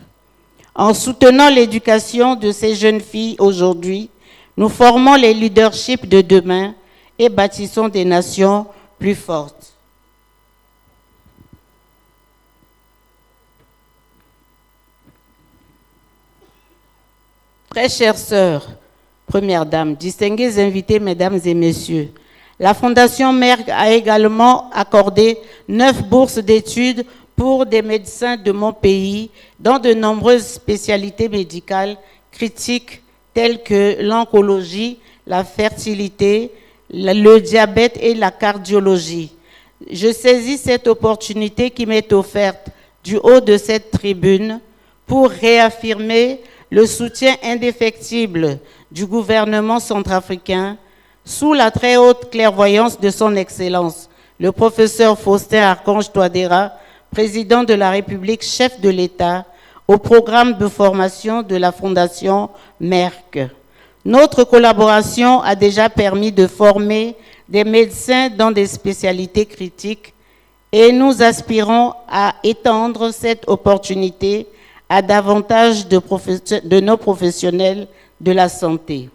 Speaker 7: En soutenant l'éducation de ces jeunes filles aujourd'hui, nous formons les leaderships de demain et bâtissons des nations plus fortes. Très chères sœurs, premières dames, distinguées invités, mesdames et messieurs, la Fondation Merck a également accordé 9 bourses d'études pour des médecins de mon pays dans de nombreuses spécialités médicales critiques telles que l'oncologie, la fertilité, le diabète et la cardiologie. Je saisis cette opportunité qui m'est offerte du haut de cette tribune pour réaffirmer le soutien indéfectible du gouvernement centrafricain sous la très haute clairvoyance de son Excellence, le professeur Faustin Archange Touadéra, président de la République, chef de l'État, au programme de formation de la Fondation Merck. Notre collaboration a déjà permis de former des médecins dans des spécialités critiques et nous aspirons à étendre cette opportunité à davantage de nos professionnels de la santé.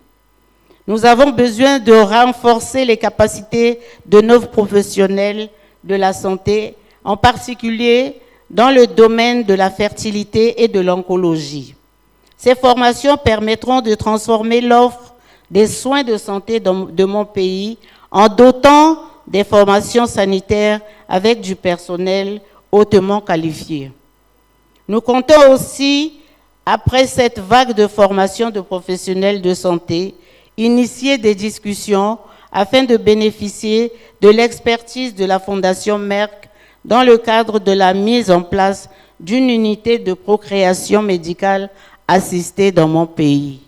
Speaker 7: Nous avons besoin de renforcer les capacités de nos professionnels de la santé, en particulier dans le domaine de la fertilité et de l'oncologie. Ces formations permettront de transformer l'offre des soins de santé de mon pays en dotant des formations sanitaires avec du personnel hautement qualifié. Nous comptons aussi, après cette vague de formation de professionnels de santé, initier des discussions afin de bénéficier de l'expertise de la Fondation Merck dans le cadre de la mise en place d'une unité de procréation médicale assistée dans mon pays.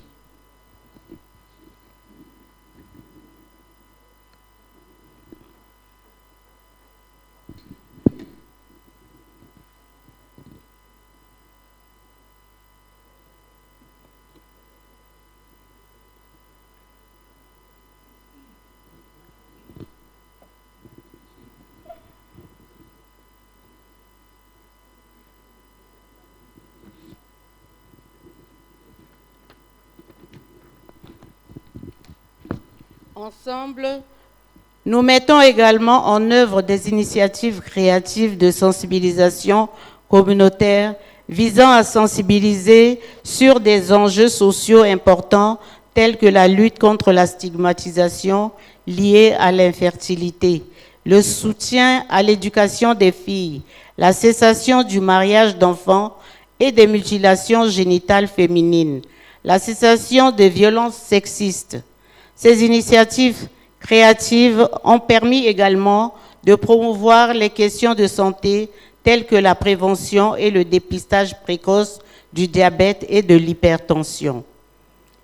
Speaker 7: Ensemble, nous mettons également en œuvre des initiatives créatives de sensibilisation communautaire visant à sensibiliser sur des enjeux sociaux importants tels que la lutte contre la stigmatisation liée à l'infertilité, le soutien à l'éducation des filles, la cessation du mariage d'enfants et des mutilations génitales féminines, la cessation des violences sexistes. Ces initiatives créatives ont permis également de promouvoir les questions de santé telles que la prévention et le dépistage précoce du diabète et de l'hypertension.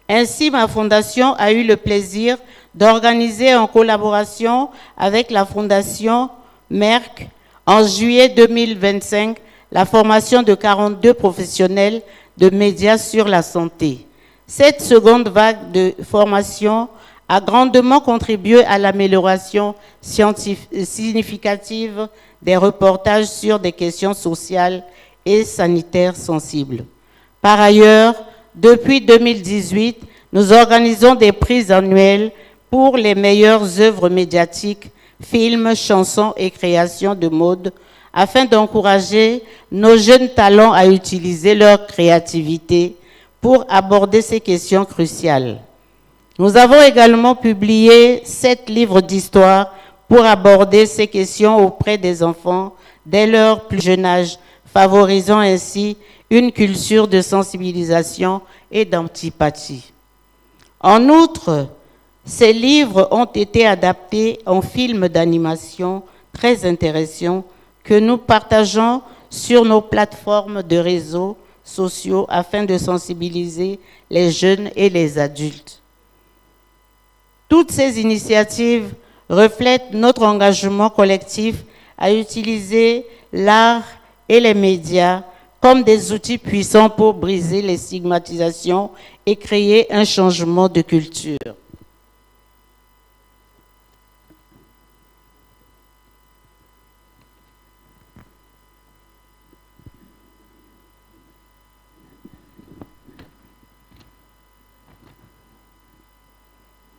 Speaker 7: Ainsi, ma fondation a eu le plaisir d'organiser en collaboration avec la fondation Merck en juillet 2025 la formation de 42 professionnels de médias sur la santé. Cette seconde vague de formation a grandement contribué à l'amélioration significative des reportages sur des questions sociales et sanitaires sensibles. Par ailleurs, depuis 2018, nous organisons des prises annuelles pour les meilleures œuvres médiatiques, films, chansons et créations de mode, afin d'encourager nos jeunes talents à utiliser leur créativité pour aborder ces questions cruciales. Nous avons également publié 7 livres d'histoire pour aborder ces questions auprès des enfants dès leur plus jeune âge, favorisant ainsi une culture de sensibilisation et d'antipathie. En outre, ces livres ont été adaptés en films d'animation très intéressants que nous partageons sur nos plateformes de réseaux sociaux afin de sensibiliser les jeunes et les adultes. Toutes ces initiatives reflètent notre engagement collectif à utiliser l'art et les médias comme des outils puissants pour briser les stigmatisations et créer un changement de culture.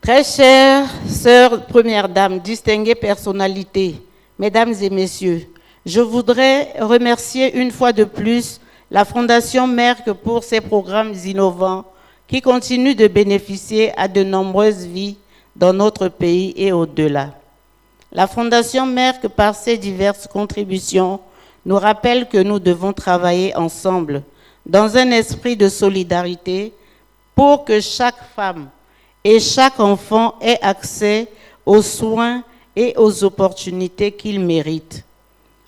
Speaker 7: Très chères sœurs, premières dames, distinguées personnalités, mesdames et messieurs, je voudrais remercier une fois de plus la Fondation Merck pour ses programmes innovants qui continuent de bénéficier à de nombreuses vies dans notre pays et au-delà. La Fondation Merck, par ses diverses contributions, nous rappelle que nous devons travailler ensemble dans un esprit de solidarité pour que chaque femme et chaque enfant ait accès aux soins et aux opportunités qu'il mérite.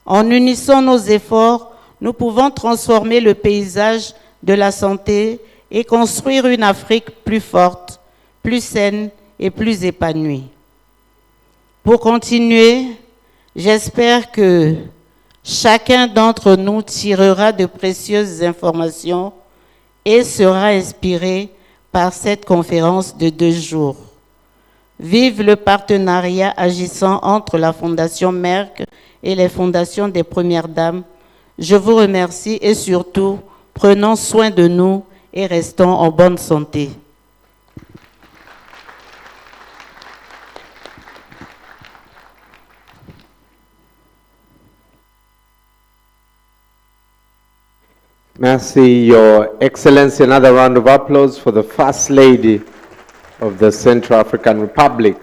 Speaker 7: En unissant nos efforts, nous pouvons transformer le paysage de la santé et construire une Afrique plus forte, plus saine et plus épanouie. Pour continuer, j'espère que chacun d'entre nous tirera de précieuses informations et sera inspiré par cette conférence de 2 jours. Vive le partenariat agissant entre la Fondation Merck et les fondations des Premières Dames. Je vous remercie et surtout, prenons soin de nous et restons en bonne santé.
Speaker 1: Merci, Your Excellency. Another round of applause for the First Lady of the Central African Republic.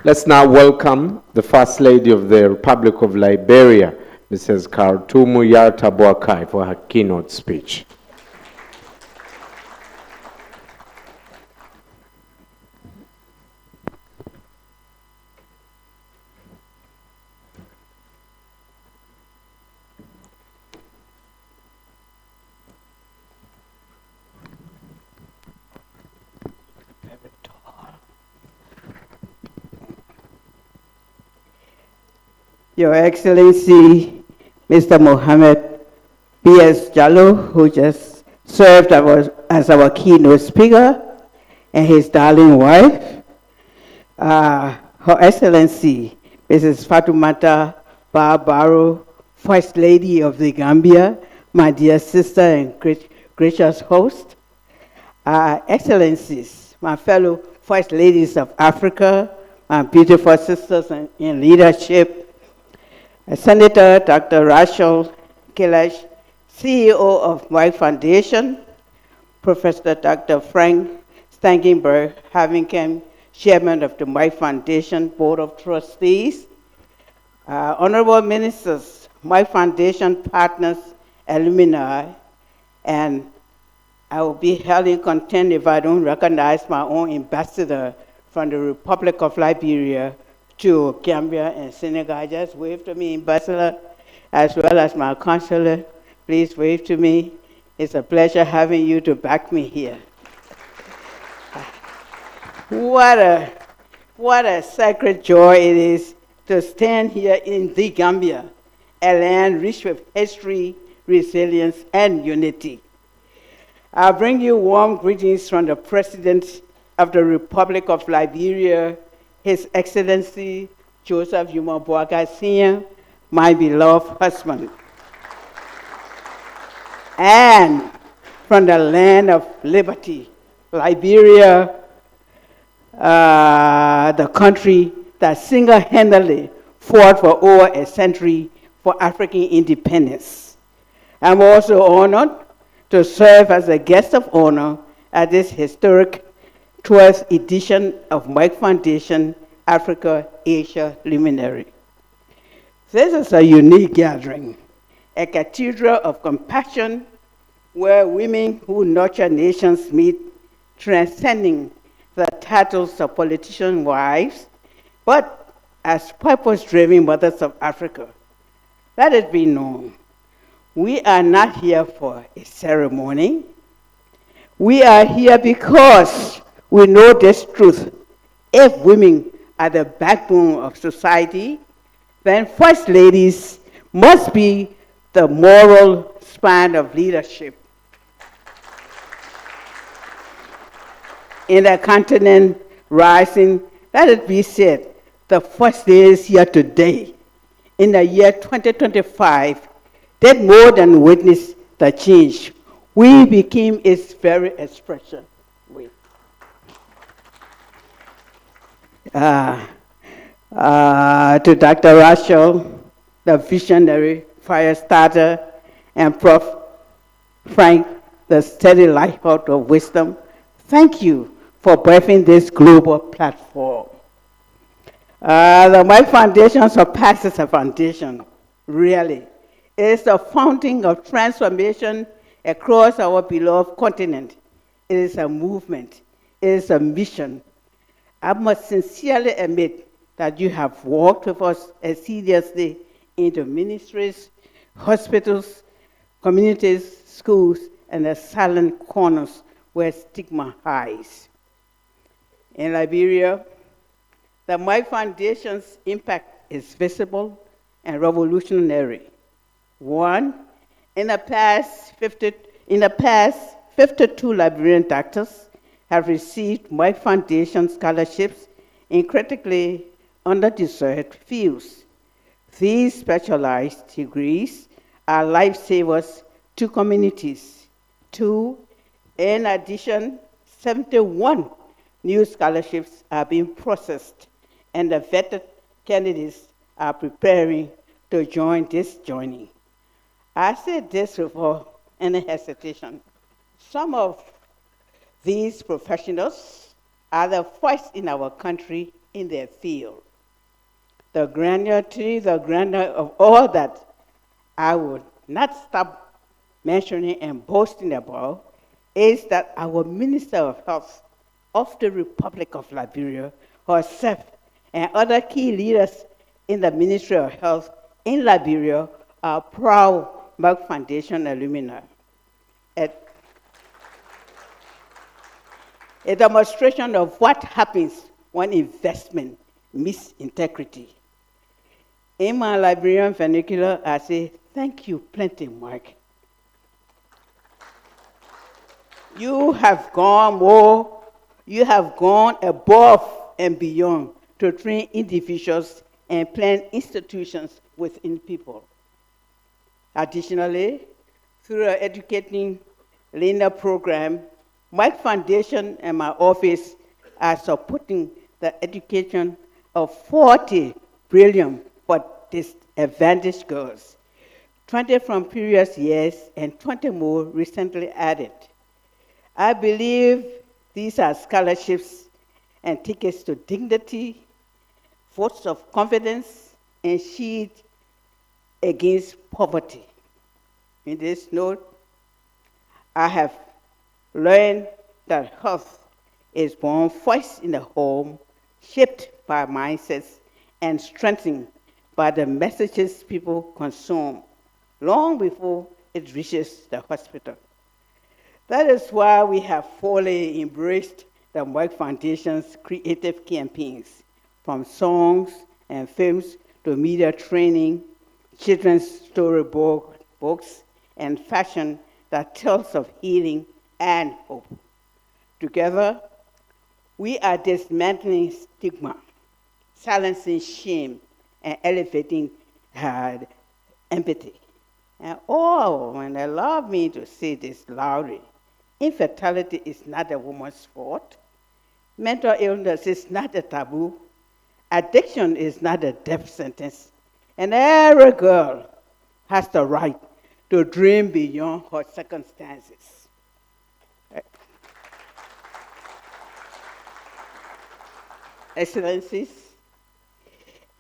Speaker 1: Let's now welcome the First Lady of the Republic of Liberia, Mrs. Kartumu Yarta Boakai, for her keynote speech.
Speaker 8: Your Excellency, Mr. Mohammed B.S. Jallo, who just served as our keynote speaker, and his darling wife, Her Excellency, Mrs. Fatoumata Barbaro, First Lady of the Gambia, my dear sister and gracious host, Excellencies, my fellow First Ladies of Africa, my beautiful sisters in leadership, Senator Dr. Rachel Kelesh, CEO of my foundation, Professor Dr. Frank Stangenberg, Havington, Chairman of the My Foundation Board of Trustees, Honorable Ministers, My Foundation partners, alumni, and I will be held in contempt if I don't recognize my own ambassador from the Republic of Liberia to Gambia and Senegal. Just wave to me, Ambassador, as well as my consular. Please wave to me. It's a pleasure having you to back me here. What a sacred joy it is to stand here in the Gambia, a land rich with history, resilience, and unity. I bring you warm greetings from the President of the Republic of Liberia, His Excellency Joseph Yuma Boakai Sr., my beloved husband. And from the land of liberty, Liberia, the country that single-handedly fought for over a century for African independence. I'm also honored to serve as a guest of honor at this historic 12th edition of Merck Foundation Africa Asia Luminary. This is a unique gathering, a cathedral of compassion where women who nurture nations meet, transcending the titles of politician wives, but as purpose-driven mothers of Africa. Let it be known, we are not here for a ceremony. We are here because we know this truth. If women are the backbone of society, then first ladies must be the moral span of leadership. In a continent rising, let it be said, the first ladies here today, in the year 2025, did more than witness the change. We became its very expression. To Dr. Rachel, the visionary fire starter, and Prof. Frank, the steady lighthouse of wisdom, thank you for birthing this global platform. The Merck Foundation surpasses a foundation, really. It is the fountain of transformation across our beloved continent. It is a movement. It is a mission. I must sincerely admit that you have worked with us assiduously into ministries, hospitals, communities, schools, and the silent corners where stigma hides. In Liberia, the Merck Foundation's impact is visible and revolutionary. One, in the past, 52 Liberian doctors have received Merck Foundation scholarships in critically underdeserved fields. These specialized degrees are lifesavers to communities. Two, in addition, 71 new scholarships are being processed, and the vetted candidates are preparing to join this journey. I say this without any hesitation. Some of these professionals are the first in our country in their field. The grandeur of all that I would not stop mentioning and boasting about is that our Minister of Health of the Republic of Liberia, herself, and other key leaders in the Ministry of Health in Liberia are proud Merck Foundation alumni. A demonstration of what happens when investment meets integrity. In my Liberian vernacular, I say, thank you plenty, Merck. You have gone above and beyond to train individuals and plant institutions within people. Additionally, through our Educating Learner program, Merck Foundation and my office are supporting the education of 40 billion for disadvantaged girls, 20 from previous years and 20 more recently added. I believe these are scholarships and tickets to dignity, votes of confidence, and shield against poverty. In this note, I have learned that health is born first in the home, shaped by mindsets, and strengthened by the messages people consume long before it reaches the hospital. That is why we have fully embraced the Merck Foundation's creative campaigns, from songs and films to media training, children's storybook books, and fashion that tells of healing and hope. Together, we are dismantling stigma, silencing shame, and elevating empathy. And and allow me to say this loudly, infertility is not a woman's fault. Mental illness is not a taboo. Addiction is not a death sentence. And every girl has the right to dream beyond her circumstances. Excellencies,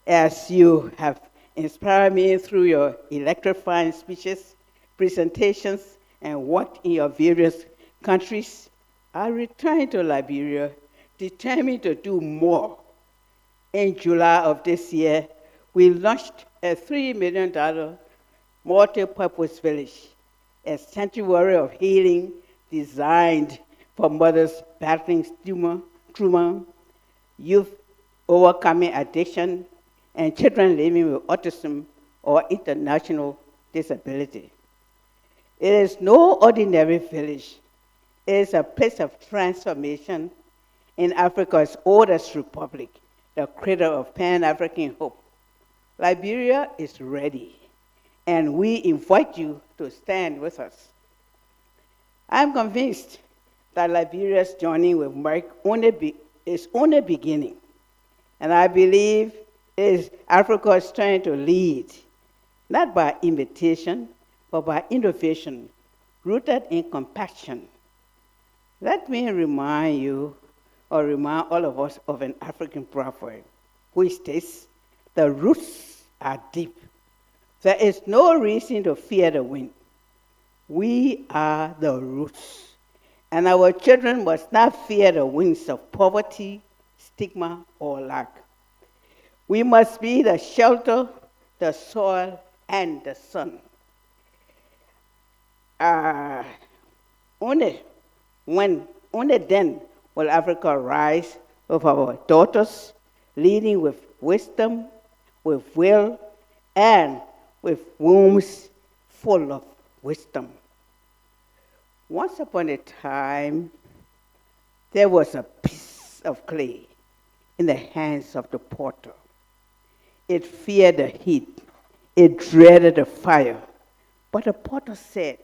Speaker 8: as you have inspired me through your electrifying speeches, presentations, and work in your various countries, I returned to Liberia determined to do more. In July of this year, we launched a $3 million multi-purpose village, a sanctuary of healing designed for mothers battling trauma, youth overcoming addiction, and children living with autism or international disability. It is no ordinary village. It is a place of transformation in Africa's oldest republic, the cradle of Pan-African hope. Liberia is ready, and we invite you to stand with us. I'm convinced that Liberia's journey with Merck is only beginning, and I believe it is Africa's turn to lead, not by invitation, but by innovation, rooted in compassion. Let me remind you, or remind all of us, of an African proverb, which states, the roots are deep. There is no reason to fear the wind. We are the roots, and our children must not fear the winds of poverty, stigma, or lack. We must be the shelter, the soil, and the sun. Only then will Africa rise with our daughters, leading with wisdom, with will, and with wombs full of wisdom. Once upon a time, there was a piece of clay in the hands of the potter. It feared the heat. It dreaded the fire. But the potter said,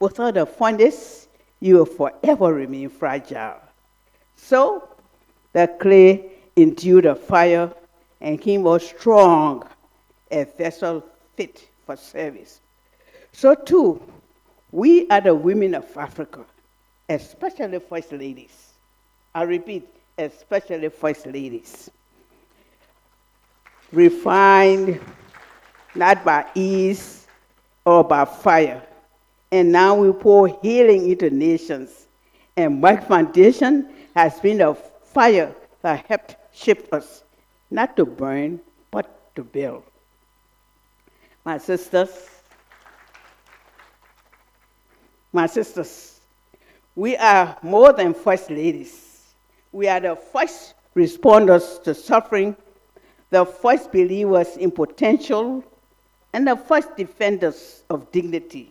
Speaker 8: without the furnace, you will forever remain fragile. So the clay endured the fire and came out strong, a vessel fit for service. So too, we are the women of Africa, especially first ladies. I repeat, especially first ladies. Refined not by ease or by fire. And now we pour healing into nations. And Merck Foundation has been a fire that helped shape us, not to burn, but to build. My sisters, we are more than first ladies. We are the first responders to suffering, the first believers in potential, and the first defenders of dignity.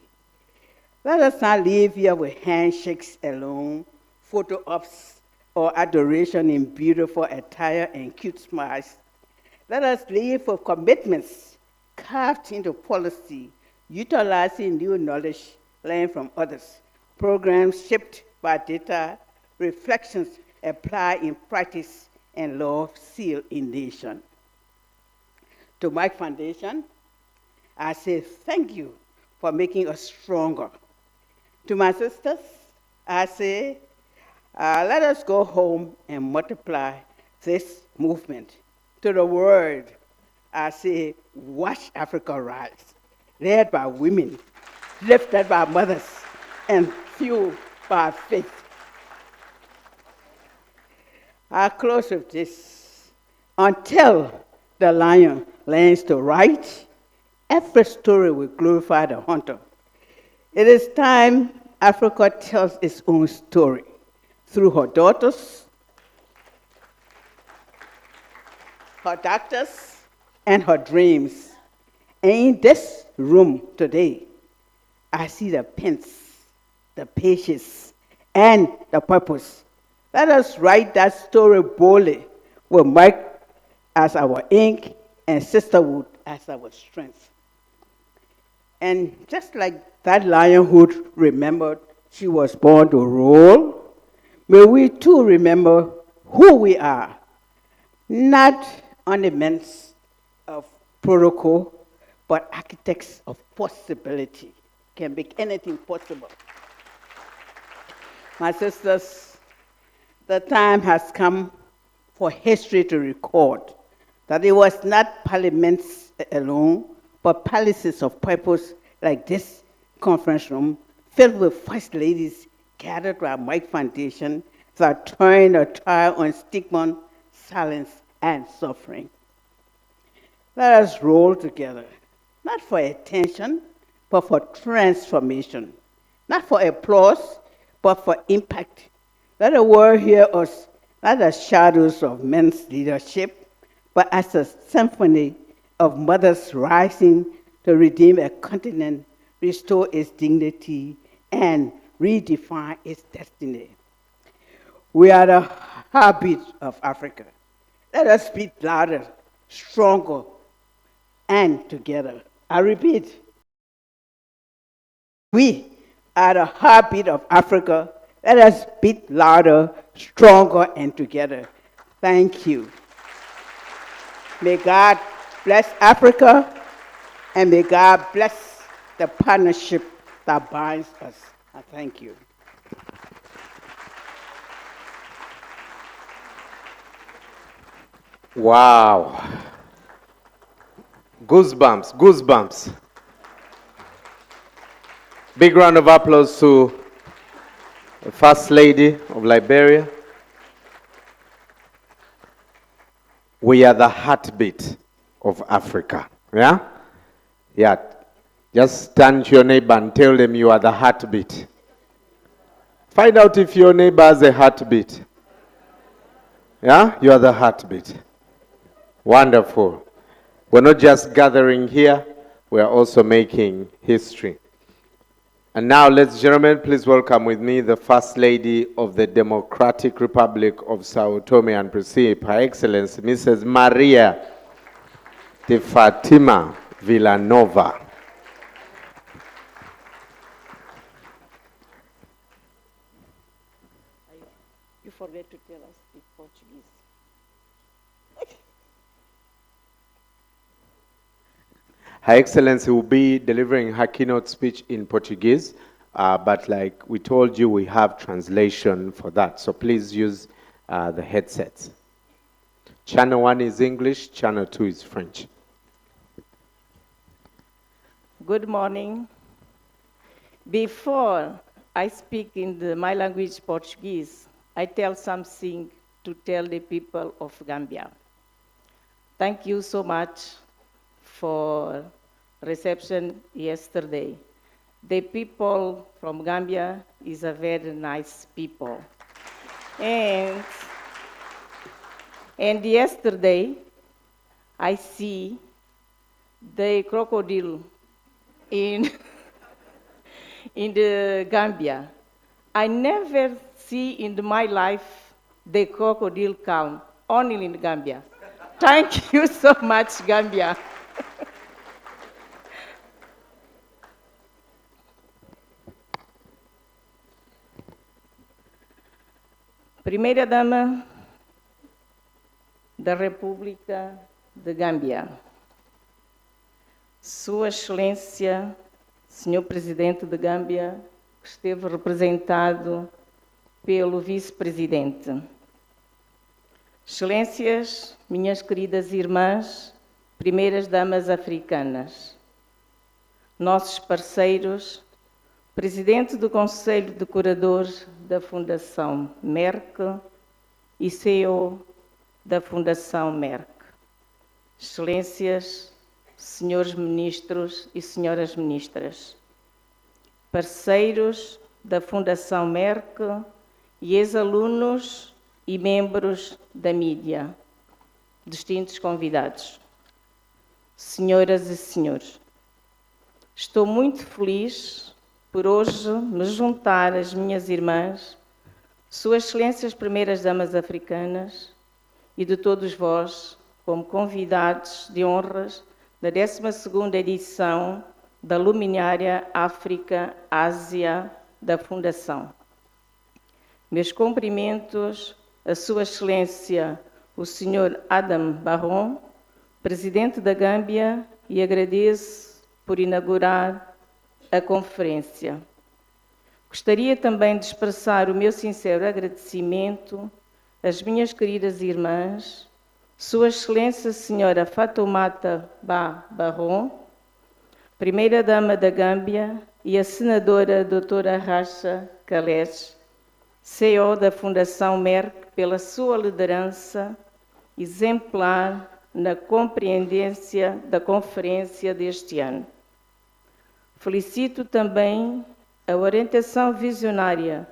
Speaker 8: Let us not live here with handshakes alone, photo ops, or adoration in beautiful attire and cute smiles. Let us live with commitments carved into policy, utilizing new knowledge learned from others, programs shaped by data, reflections applied in practice, and love seal in nation. To my foundation, I say thank you for making us stronger. To my sisters, I say, let us go home and multiply this movement. To the world, I say, watch Africa rise, led by women, lifted by mothers, and fueled by faith. I close with this. Until the lion learns to write, every story will glorify the hunter. It is time Africa tells its own story through her daughters, her doctors, and her dreams. And in this room today, I see the pens, the pages, and the purpose. Let us write that story boldly with Merck as our ink and sisterhood as our strength. And just like that lionhood remembered she was born to rule, may we too remember who we are, not ornaments of protocol, but architects of possibility. Can make anything possible. My sisters, the time has come for history to record that it was not parliaments alone, but palaces of purpose like this conference room filled with first ladies gathered by Merck Foundation that turned a trial on stigma, silence, and suffering. Let us roll together, not for attention, but for transformation. Not for applause, but for impact. Let the world hear us, not as shadows of men's leadership, but as a symphony of mothers rising to redeem a continent, restore its dignity, and redefine its destiny. We are the heartbeat of Africa. Let us speak louder, stronger, and together. I repeat, we are the heartbeat of Africa. Let us beat louder, stronger, and together. Thank you. May God bless Africa, and may God bless the partnership that binds us. I thank you.
Speaker 1: Wow. Goosebumps, goosebumps. Big round of applause to the First Lady of Liberia. We are the heartbeat of Africa. Yeah? Yeah. Just turn to your neighbor and tell them you are the heartbeat. Find out if your neighbor has a heartbeat. Yeah? You are the heartbeat. Wonderful. We're not just gathering here, we're also making history. And now, ladies and gentlemen, please welcome with me the First Lady of the Democratic Republic of Sao Tome and Principe, Her Excellency Mrs. Maria de Fatima Villanova.
Speaker 8: You forget to tell us the Portuguese.
Speaker 1: Her Excellency will be delivering her keynote speech in Portuguese, but like we told you, we have translation for that. So please use the headsets. Channel 1 is English, Channel 2 is French.
Speaker 9: Good morning. Before I speak in my language, Portuguese, I tell something to tell the people of Gambia. Thank you so much for reception yesterday. The people from Gambia is a very nice people. And yesterday, I see the crocodile in the Gambia. I never see in my life the crocodile calm, only in Gambia. Thank you so much, Gambia. Primeira Dama, da República de Gâmbia, Sua Excelência, Senhor Presidente de Gâmbia, que esteve representado pelo Vice-Presidente, Excelências, minhas queridas irmãs, primeiras damas africanas, nossos parceiros, Presidente do Conselho de Curadores da Fundação Merck e CEO da Fundação Merck, Excelências, senhores ministros e senhoras ministras, parceiros da Fundação Merck e ex-alunos e membros da mídia, distintos convidados, senhoras e senhores, estou muito feliz por hoje me juntar às minhas irmãs, Suas Excelências Primeiras Damas Africanas e de todos vós, como convidados de honras da 12ª edição da Luminary África-Ásia da Fundação. Meus cumprimentos a Sua Excelência, o Sr. Adam Barron, Presidente da Gâmbia, e agradeço por inaugurar a conferência. Gostaria também de expressar o meu sincero agradecimento às minhas queridas irmãs, Sua Excelência Senhora Fatoumata Barron, Primeira-Dama da Gâmbia, e a Senadora Doutora Racha Kales, CEO da Fundação Merck, pela sua liderança exemplar na compreendência da conferência deste ano. Felicito também a orientação visionária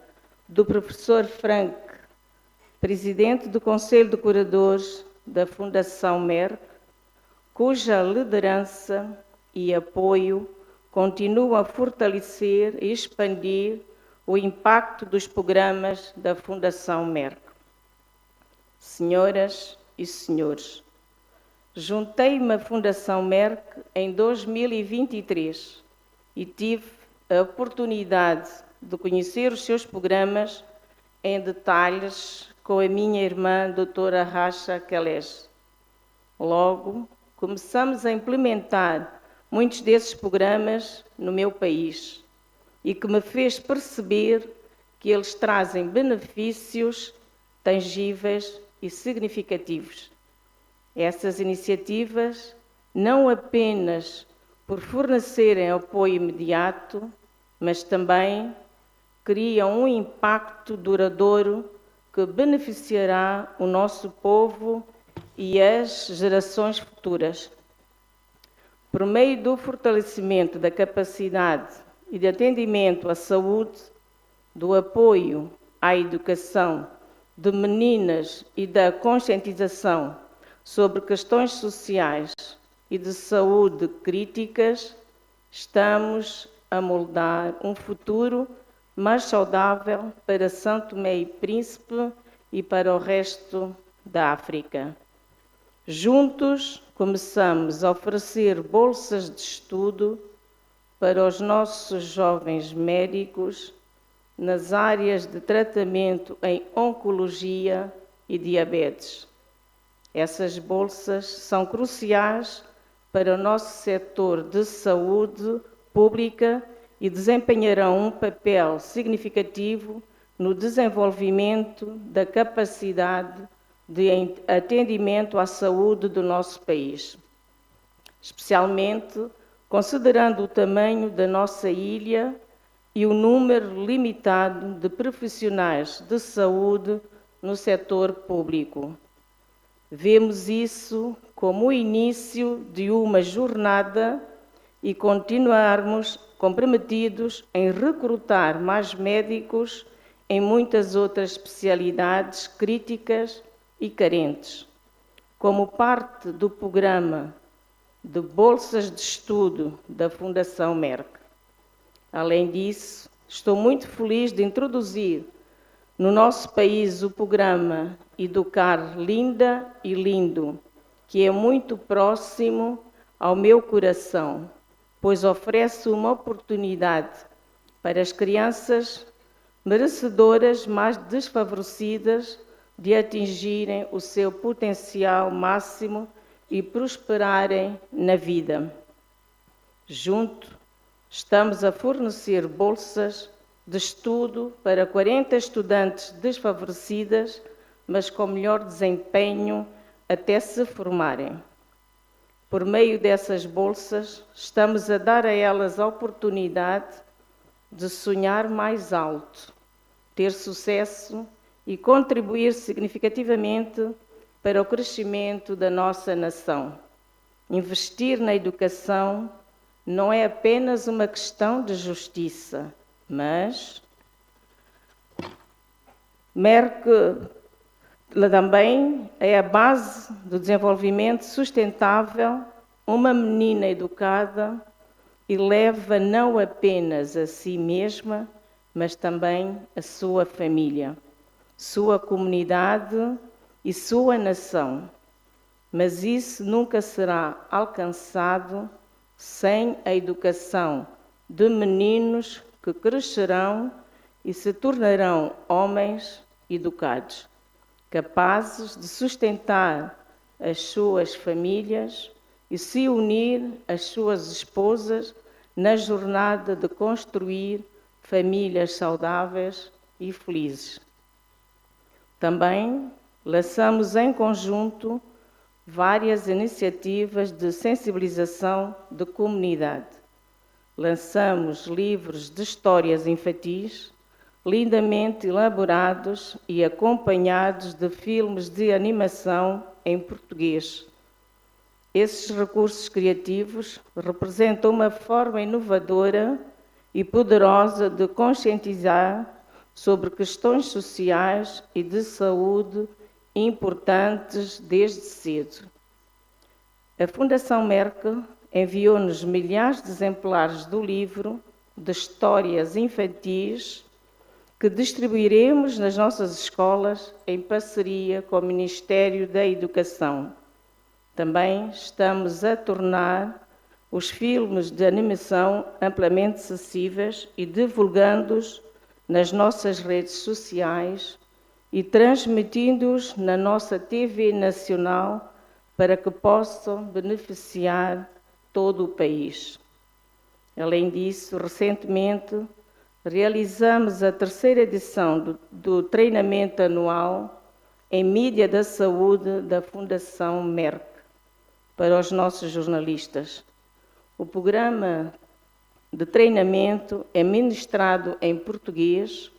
Speaker 9: do professor Frank, Presidente do Conselho de Curadores da Fundação Merck, cuja liderança e apoio continuam a fortalecer e expandir o impacto dos programas da Fundação Merck. Senhoras e senhores, juntei-me à Fundação Merck em 2023 e tive a oportunidade de conhecer os seus programas em detalhes com a minha irmã, doutora Racha Kales. Logo, começamos a implementar muitos desses programas no meu país e que me fez perceber que eles trazem benefícios tangíveis e significativos. Essas iniciativas, não apenas por fornecerem apoio imediato, mas também criam um impacto duradouro que beneficiará o nosso povo e as gerações futuras. Por meio do fortalecimento da capacidade e de atendimento à saúde, do apoio à educação de meninas e da conscientização sobre questões sociais e de saúde críticas, estamos a moldar um futuro mais saudável para São Tomé e Príncipe e para o resto da África. Juntos, começamos a oferecer bolsas de estudo para os nossos jovens médicos nas áreas de tratamento em oncologia e diabetes. Essas bolsas são cruciais para o nosso setor de saúde pública e desempenharão um papel significativo no desenvolvimento da capacidade de atendimento à saúde do nosso país, especialmente considerando o tamanho da nossa ilha e o número limitado de profissionais de saúde no setor público. Vemos isso como o início de uma jornada e continuarmos comprometidos em recrutar mais médicos em muitas outras especialidades críticas e carentes, como parte do programa de bolsas de estudo da Fundação Merck. Além disso, estou muito feliz de introduzir no nosso país o programa Educar Linda e Lindo, que é muito próximo ao meu coração, pois oferece uma oportunidade para as crianças merecedoras mais desfavorecidas de atingirem o seu potencial máximo e prosperarem na vida. Junto, estamos a fornecer bolsas de estudo para 40 estudantes desfavorecidas, mas com melhor desempenho até se formarem. Por meio dessas bolsas, estamos a dar a elas a oportunidade de sonhar mais alto, ter sucesso e contribuir significativamente para o crescimento da nossa nação. Investir na educação não é apenas uma questão de justiça, mas Merck também é a base do desenvolvimento sustentável. Uma menina educada eleva não apenas a si mesma, mas também a sua família, sua comunidade e sua nação. Mas isso nunca será alcançado sem a educação de meninos que crescerão e se tornarão homens educados, capazes de sustentar as suas famílias e se unir às suas esposas na jornada de construir famílias saudáveis e felizes. Também lançamos em conjunto várias iniciativas de sensibilização de comunidade. Lançamos livros de histórias infantis, lindamente elaborados e acompanhados de filmes de animação em português. Esses recursos criativos representam uma forma inovadora e poderosa de conscientizar sobre questões sociais e de saúde importantes desde cedo. A Fundação Merck enviou-nos milhares de exemplares do livro de histórias infantis que distribuiremos nas nossas escolas em parceria com o Ministério da Educação. Também estamos a tornar os filmes de animação amplamente acessíveis e divulgando-os nas nossas redes sociais e transmitindo-os na nossa TV nacional para que possam beneficiar todo o país. Além disso, recentemente, realizamos a 3ª edição do treinamento anual em mídia da saúde da Fundação Merck para os nossos jornalistas. O programa de treinamento é ministrado em português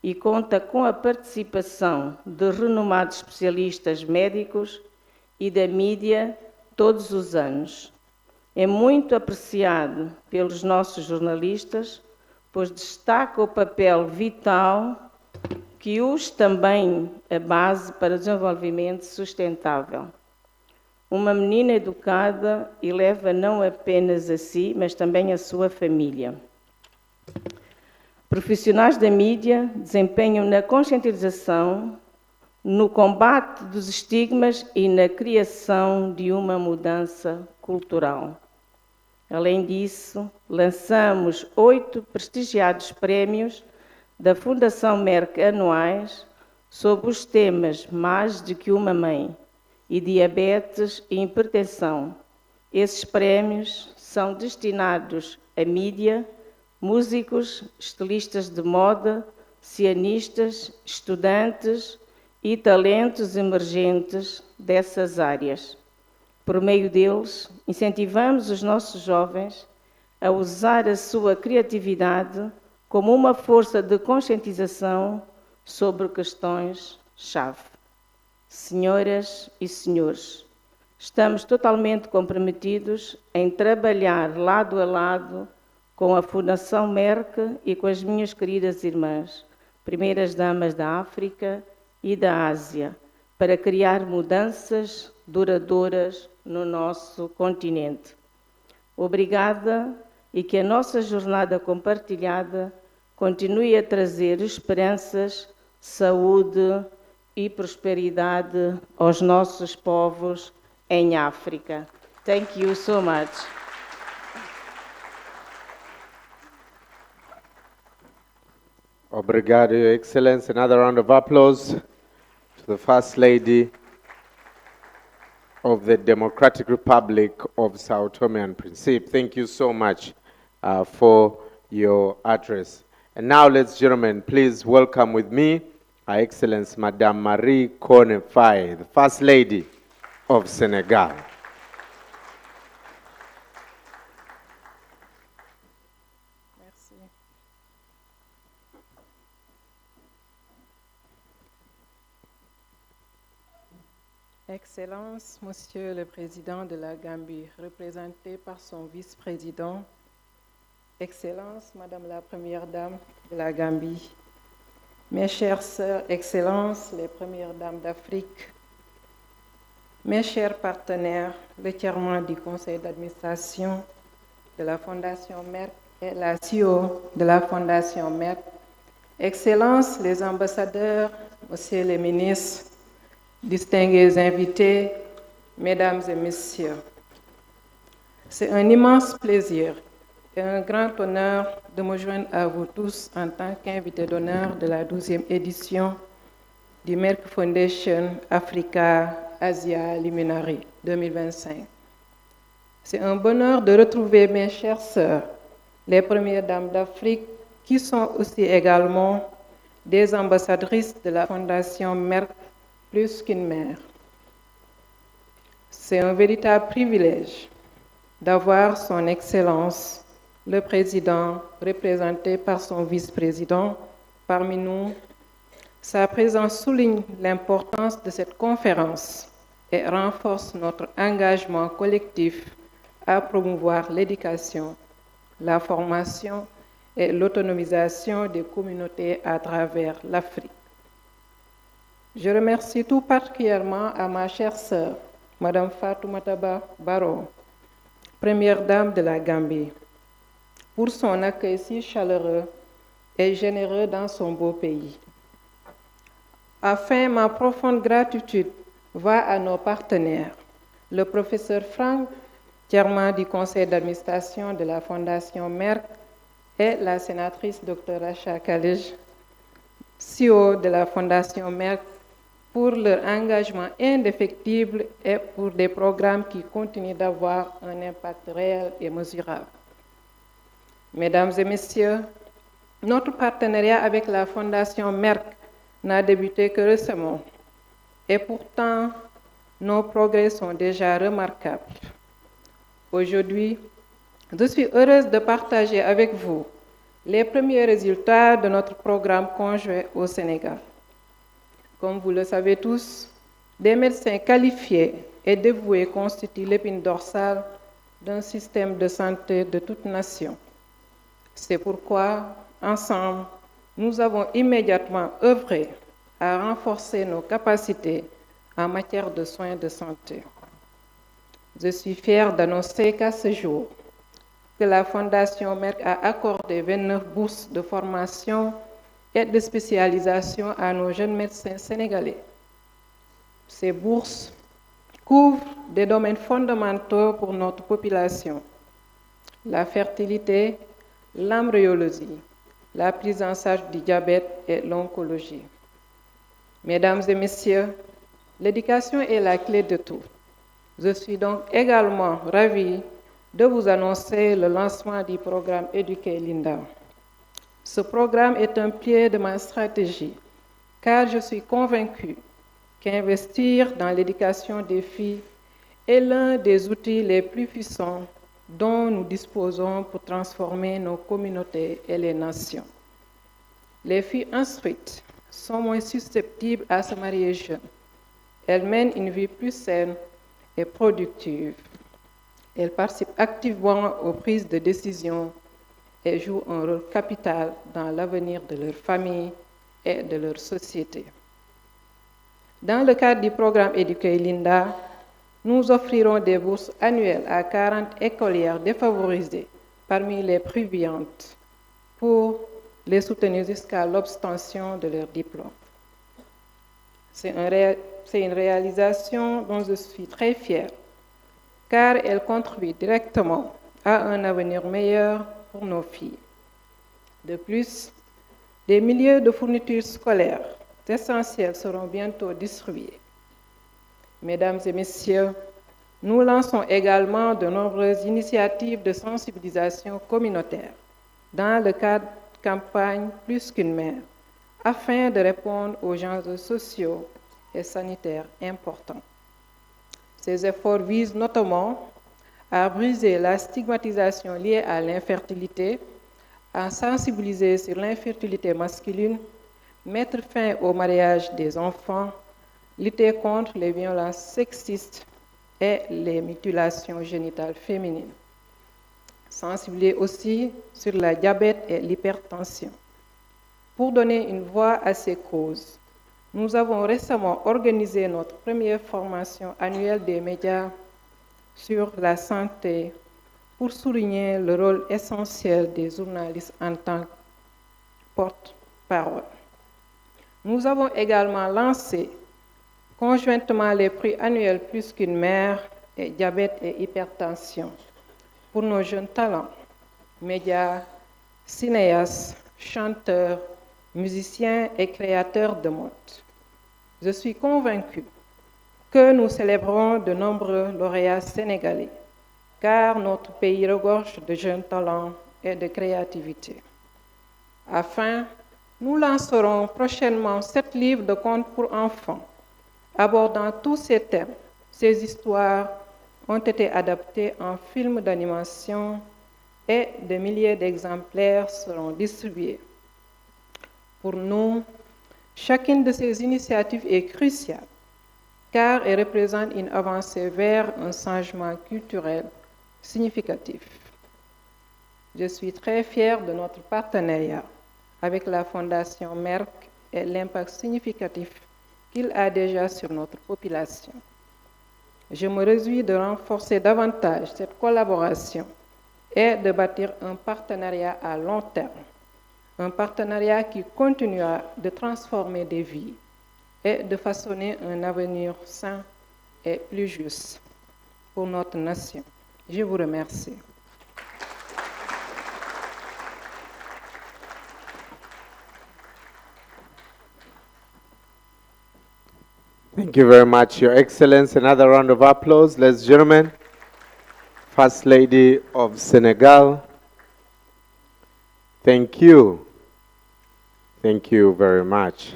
Speaker 9: e conta com a participação de renomados especialistas médicos e da mídia todos os anos. É muito apreciado pelos nossos jornalistas, pois destaca o papel vital que os também a base para o desenvolvimento sustentável. Uma menina educada eleva não apenas a si, mas também a sua família. Profissionais da mídia desempenham na conscientização, no combate dos estigmas e na criação de uma mudança cultural. Além disso, lançamos 8 prestigiados prémios da Fundação Merck anuais sobre os temas Mais do que uma mãe e diabetes e hipertensão. Esses prémios são destinados à mídia, músicos, estilistas de moda, cianistas, estudantes e talentos emergentes dessas áreas. Por meio deles, incentivamos os nossos jovens a usar a sua criatividade como uma força de conscientização sobre questões-chave. Senhoras e senhores, estamos totalmente comprometidos em trabalhar lado a lado com a Fundação Merck e com as minhas queridas irmãs, primeiras damas da África e da Ásia, para criar mudanças duradouras no nosso continente. Obrigada e que a nossa jornada compartilhada continue a trazer esperanças, saúde e prosperidade aos nossos povos em África. Thank you so much.
Speaker 1: Obrigado, Your Excellency. Another round of applause to the First Lady of the Democratic Republic of Sao Tome and Principe. Thank you so much for your address. And now, ladies and gentlemen, please welcome with me Her Excellency Madame Marie Kone Faye, the First Lady of Senegal.
Speaker 10: Merci. Excellence, Monsieur le Président de la Gambie, représenté par son vice-président, Excellence, Madame la Première Dame de la Gambie, mes chères sœurs, Excellences, les Premières Dames d'Afrique, mes chers partenaires, le chairman du conseil d'administration de la Fondation Merck et la CEO de la Fondation Merck, Excellences, les ambassadeurs, Messieurs les ministres, distingués invités, Mesdames et Messieurs, c'est un immense plaisir et un grand honneur de me joindre à vous tous en tant qu'invité d'honneur de la 12e édition du Merck Foundation Africa Asia Luminary 2025. C'est un bonheur de retrouver mes chères sœurs, les Premières Dames d'Afrique, qui sont aussi également des ambassadrices de la Fondation Merck plus qu'une mère. C'est un véritable privilège d'avoir son Excellence, le Président, représenté par son vice-président, parmi nous. Sa présence souligne l'importance de cette conférence et renforce notre engagement collectif à promouvoir l'éducation, la formation et l'autonomisation des communautés à travers l'Afrique. Je remercie tout particulièrement à ma chère sœur, Madame Fatoumata Barrow, Première Dame de la Gambie, pour son accueil si chaleureux et généreux dans son beau pays. Enfin, ma profonde gratitude va à nos partenaires, le professeur Frank, chairman du conseil d'administration de la Fondation Merck, et la sénatrice Dr. Racha Khalej, CEO de la Fondation Merck, pour leur engagement indéfectible et pour des programmes qui continuent d'avoir un impact réel et mesurable. Mesdames et Messieurs, notre partenariat avec la Fondation Merck n'a débuté que récemment et pourtant nos progrès sont déjà remarquables. Aujourd'hui, je suis heureuse de partager avec vous les premiers résultats de notre programme conjoint au Sénégal. Comme vous le savez tous, des médecins qualifiés et dévoués constituent l'épine dorsale d'un système de santé de toute nation. C'est pourquoi, ensemble, nous avons immédiatement œuvré à renforcer nos capacités en matière de soins de santé. Je suis fière d'annoncer qu'à ce jour, que la Fondation Merck a accordé 29 bourses de formation et de spécialisation à nos jeunes médecins sénégalais. Ces bourses couvrent des domaines fondamentaux pour notre population: la fertilité, l'embryologie, la prise en charge du diabète et l'oncologie. Mesdames et Messieurs, l'éducation est la clé de tout. Je suis donc également ravie de vous annoncer le lancement du programme Éduquer Linda. Ce programme est un pied de ma stratégie, car je suis convaincue qu'investir dans l'éducation des filles est l'un des outils les plus puissants dont nous disposons pour transformer nos communautés et les nations. Les filles instruites sont moins susceptibles à se marier jeunes. Elles mènent une vie plus saine et productive. Elles participent activement aux prises de décision et jouent un rôle capital dans l'avenir de leur famille et de leur société. Dans le cadre du programme Éduquer Linda, nous offrirons des bourses annuelles à 40 écolières défavorisées parmi les plus brillantes pour les soutenir jusqu'à l'obtention de leur diplôme. C'est une réalisation dont je suis très fière, car elle contribue directement à un avenir meilleur pour nos filles. De plus, des milliers de fournitures scolaires essentiels seront bientôt distribués. Mesdames et messieurs, nous lançons également de nombreuses initiatives de sensibilisation communautaire dans le cadre de campagne Plus qu'une mère, afin de répondre aux enjeux sociaux et sanitaires importants. Ces efforts visent notamment à briser la stigmatisation liée à l'infertilité, à sensibiliser sur l'infertilité masculine, mettre fin au mariage des enfants, lutter contre les violences sexistes et les mutilations génitales féminines. Sensibiliser aussi sur le diabète et l'hypertension. Pour donner une voix à ces causes, nous avons récemment organisé notre première formation annuelle des médias sur la santé pour souligner le rôle essentiel des journalistes en tant que porte-parole. Nous avons également lancé conjointement les prix annuels Plus qu'une mère et diabète et hypertension pour nos jeunes talents, médias, cinéastes, chanteurs, musiciens et créateurs de mode. Je suis convaincue que nous célébrons de nombreux lauréats sénégalais, car notre pays regorge de jeunes talents et de créativité. Enfin, nous lancerons prochainement 7 livres de contes pour enfants, abordant tous ces thèmes. Ces histoires ont été adaptées en films d'animation et des milliers d'exemplaires seront distribués. Pour nous, chacune de ces initiatives est cruciale, car elle représente une avancée vers un changement culturel significatif. Je suis très fière de notre partenariat avec la Fondation Merck et l'impact significatif qu'il a déjà sur notre population. Je me réjouis de renforcer davantage cette collaboration et de bâtir un partenariat à long terme. Un partenariat qui continuera de transformer des vies et de façonner un avenir sain et plus juste pour notre nation. Je vous remercie.
Speaker 1: Thank you very much, Your Excellency. Another round of applause, ladies and gentlemen. First Lady of Senegal. Thank you. Thank you very much.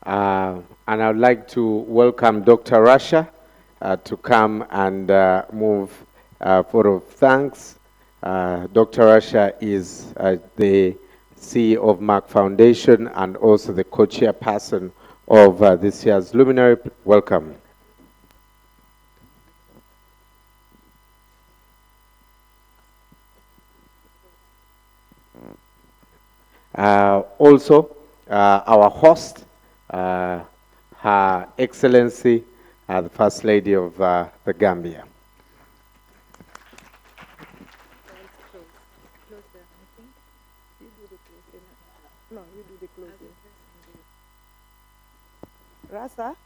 Speaker 1: And I would like to welcome Dr. Rasha to come and move vote of thanks. Dr. Rasha is the CEO of Merck Foundation and also the co-chairperson of this year's Luminary. Welcome. Also, our host, Her Excellency, the First Lady of the Gambia.
Speaker 4: Rasa,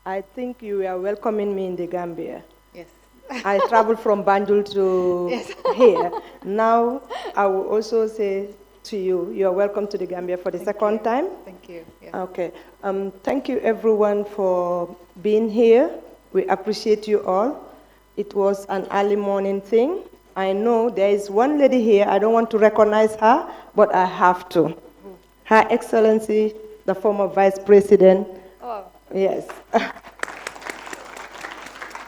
Speaker 4: I think you are welcoming me in the Gambia.
Speaker 2: Yes.
Speaker 4: I traveled from Banjul to here. Now, I will also say to you, you are welcome to the Gambia for the second time.
Speaker 2: Thank you. Yes.
Speaker 4: Okay. Thank you, everyone, for being here. We appreciate you all. It was an early morning thing. I know there is one lady here. I don't want to recognize her, but I have to. Her Excellency, the former Vice President.
Speaker 2: Oh.
Speaker 4: Yes.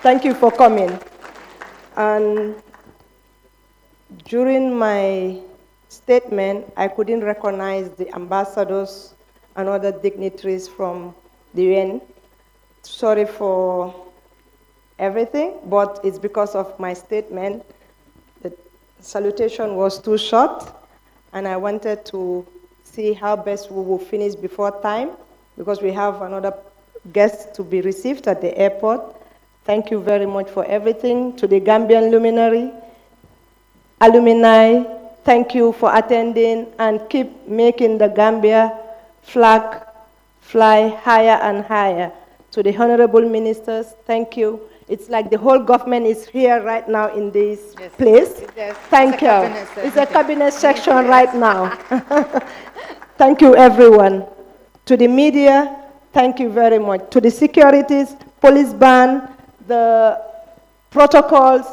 Speaker 4: Thank you for coming. And during my statement, I couldn't recognize the ambassadors and other dignitaries from the UN. Sorry for everything, but it's because of my statement. The salutation was too short, and I wanted to see how best we will finish before time, because we have another guest to be received at the airport. Thank you very much for everything. To the Gambian Luminary, alumni, thank you for attending and keep making the Gambia flag fly higher and higher to the honorable ministers, thank you. It's like the whole government is here right now in this place. Thank you. It's a cabinet section right now. Thank you, everyone. To the media, thank you very much. To the securities, police band, the protocols,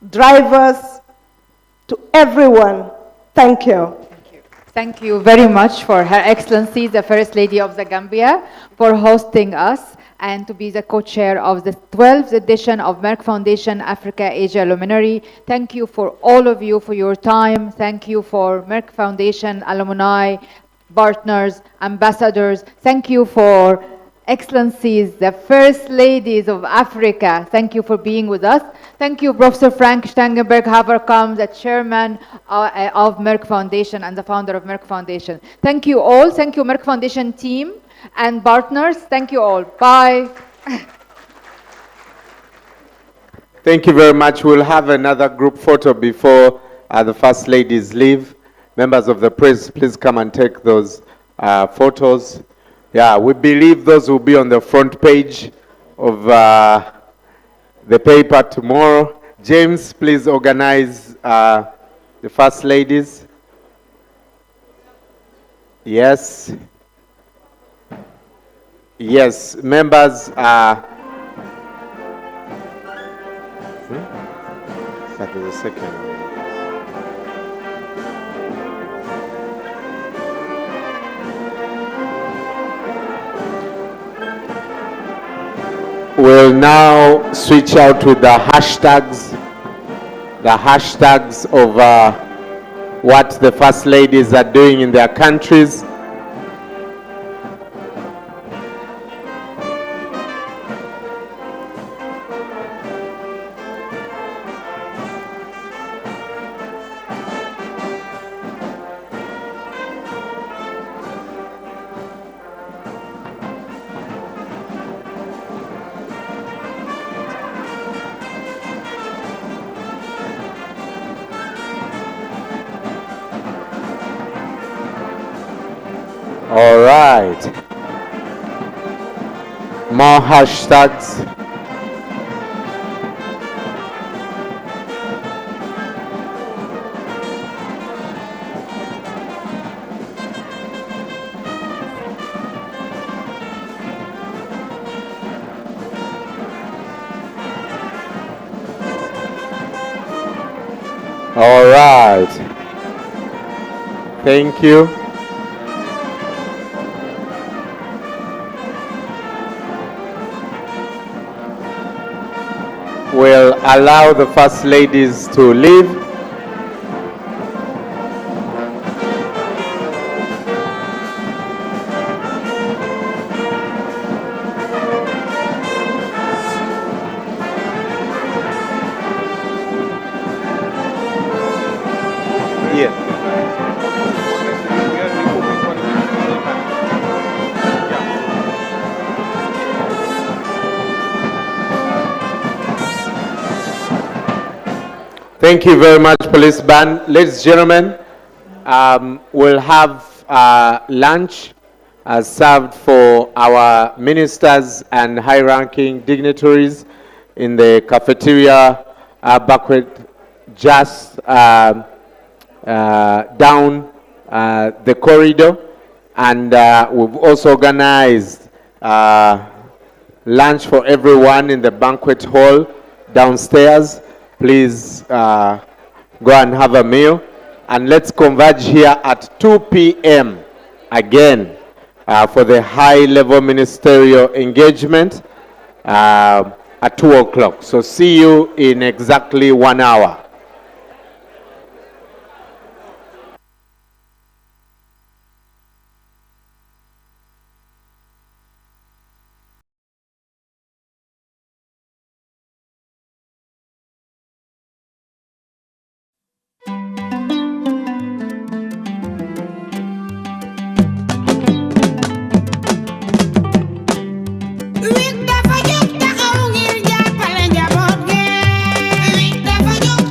Speaker 4: drivers, to everyone, thank you.
Speaker 2: Thank you very much for Her Excellency, the First Lady of the Gambia, for hosting us and to be the co-chair of the 12th edition of Merck Foundation Africa Asia Luminary. Thank you for all of you for your time. Thank you for Merck Foundation alumni, partners, ambassadors. Thank you for Excellencies, the First Ladies of Africa. Thank you for being with us. Thank you, Professor Frank Stangenberg-Haverkamp, the chairman of Merck Foundation and the founder of Merck Foundation. Thank you all. Thank you, Merck Foundation team and partners. Thank you all. Bye.
Speaker 1: Thank you very much. We'll have another group photo before the First Ladies leave. Members of the press, please come and take those photos. Yeah, we believe those will be on the front page of the paper tomorrow. James, please organize the First Ladies. Yes. Yes, members. That is the second. We'll now switch out to the hashtags of what the First Ladies are doing in their countries. All right. More hashtags. All right. Thank you. We'll allow the First Ladies to leave. Thank you very much, Police Band. Ladies and gentlemen, we'll have lunch served for our ministers and high-ranking dignitaries in the cafeteria banquet just down the corridor. And we've also organized lunch for everyone in the banquet hall downstairs. Please go and have a meal. And let's converge here at 2 p.m. again for the high-level ministerial engagement at 2 o'clock. So see you in exactly 1 hour.
Speaker 11: Dafa jóg taxaw ngir jàppale njaboot gi. Dafa jóg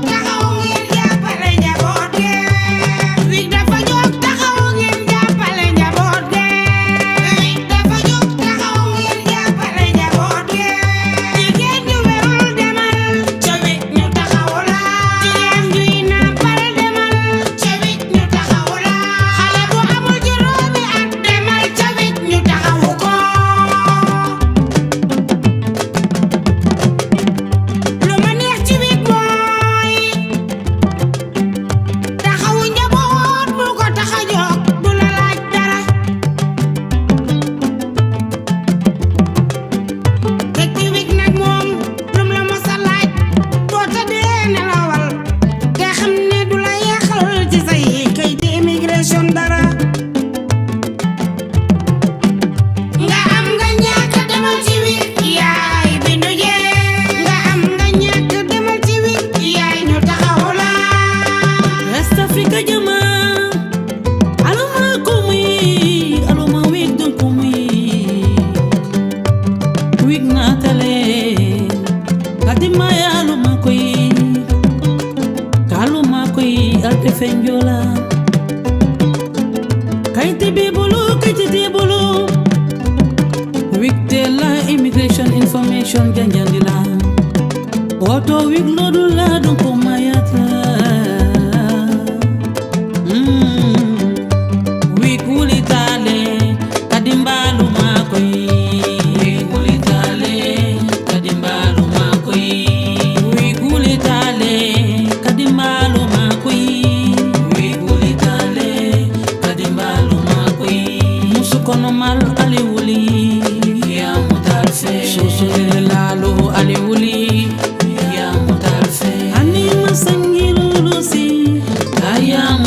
Speaker 11: Ayam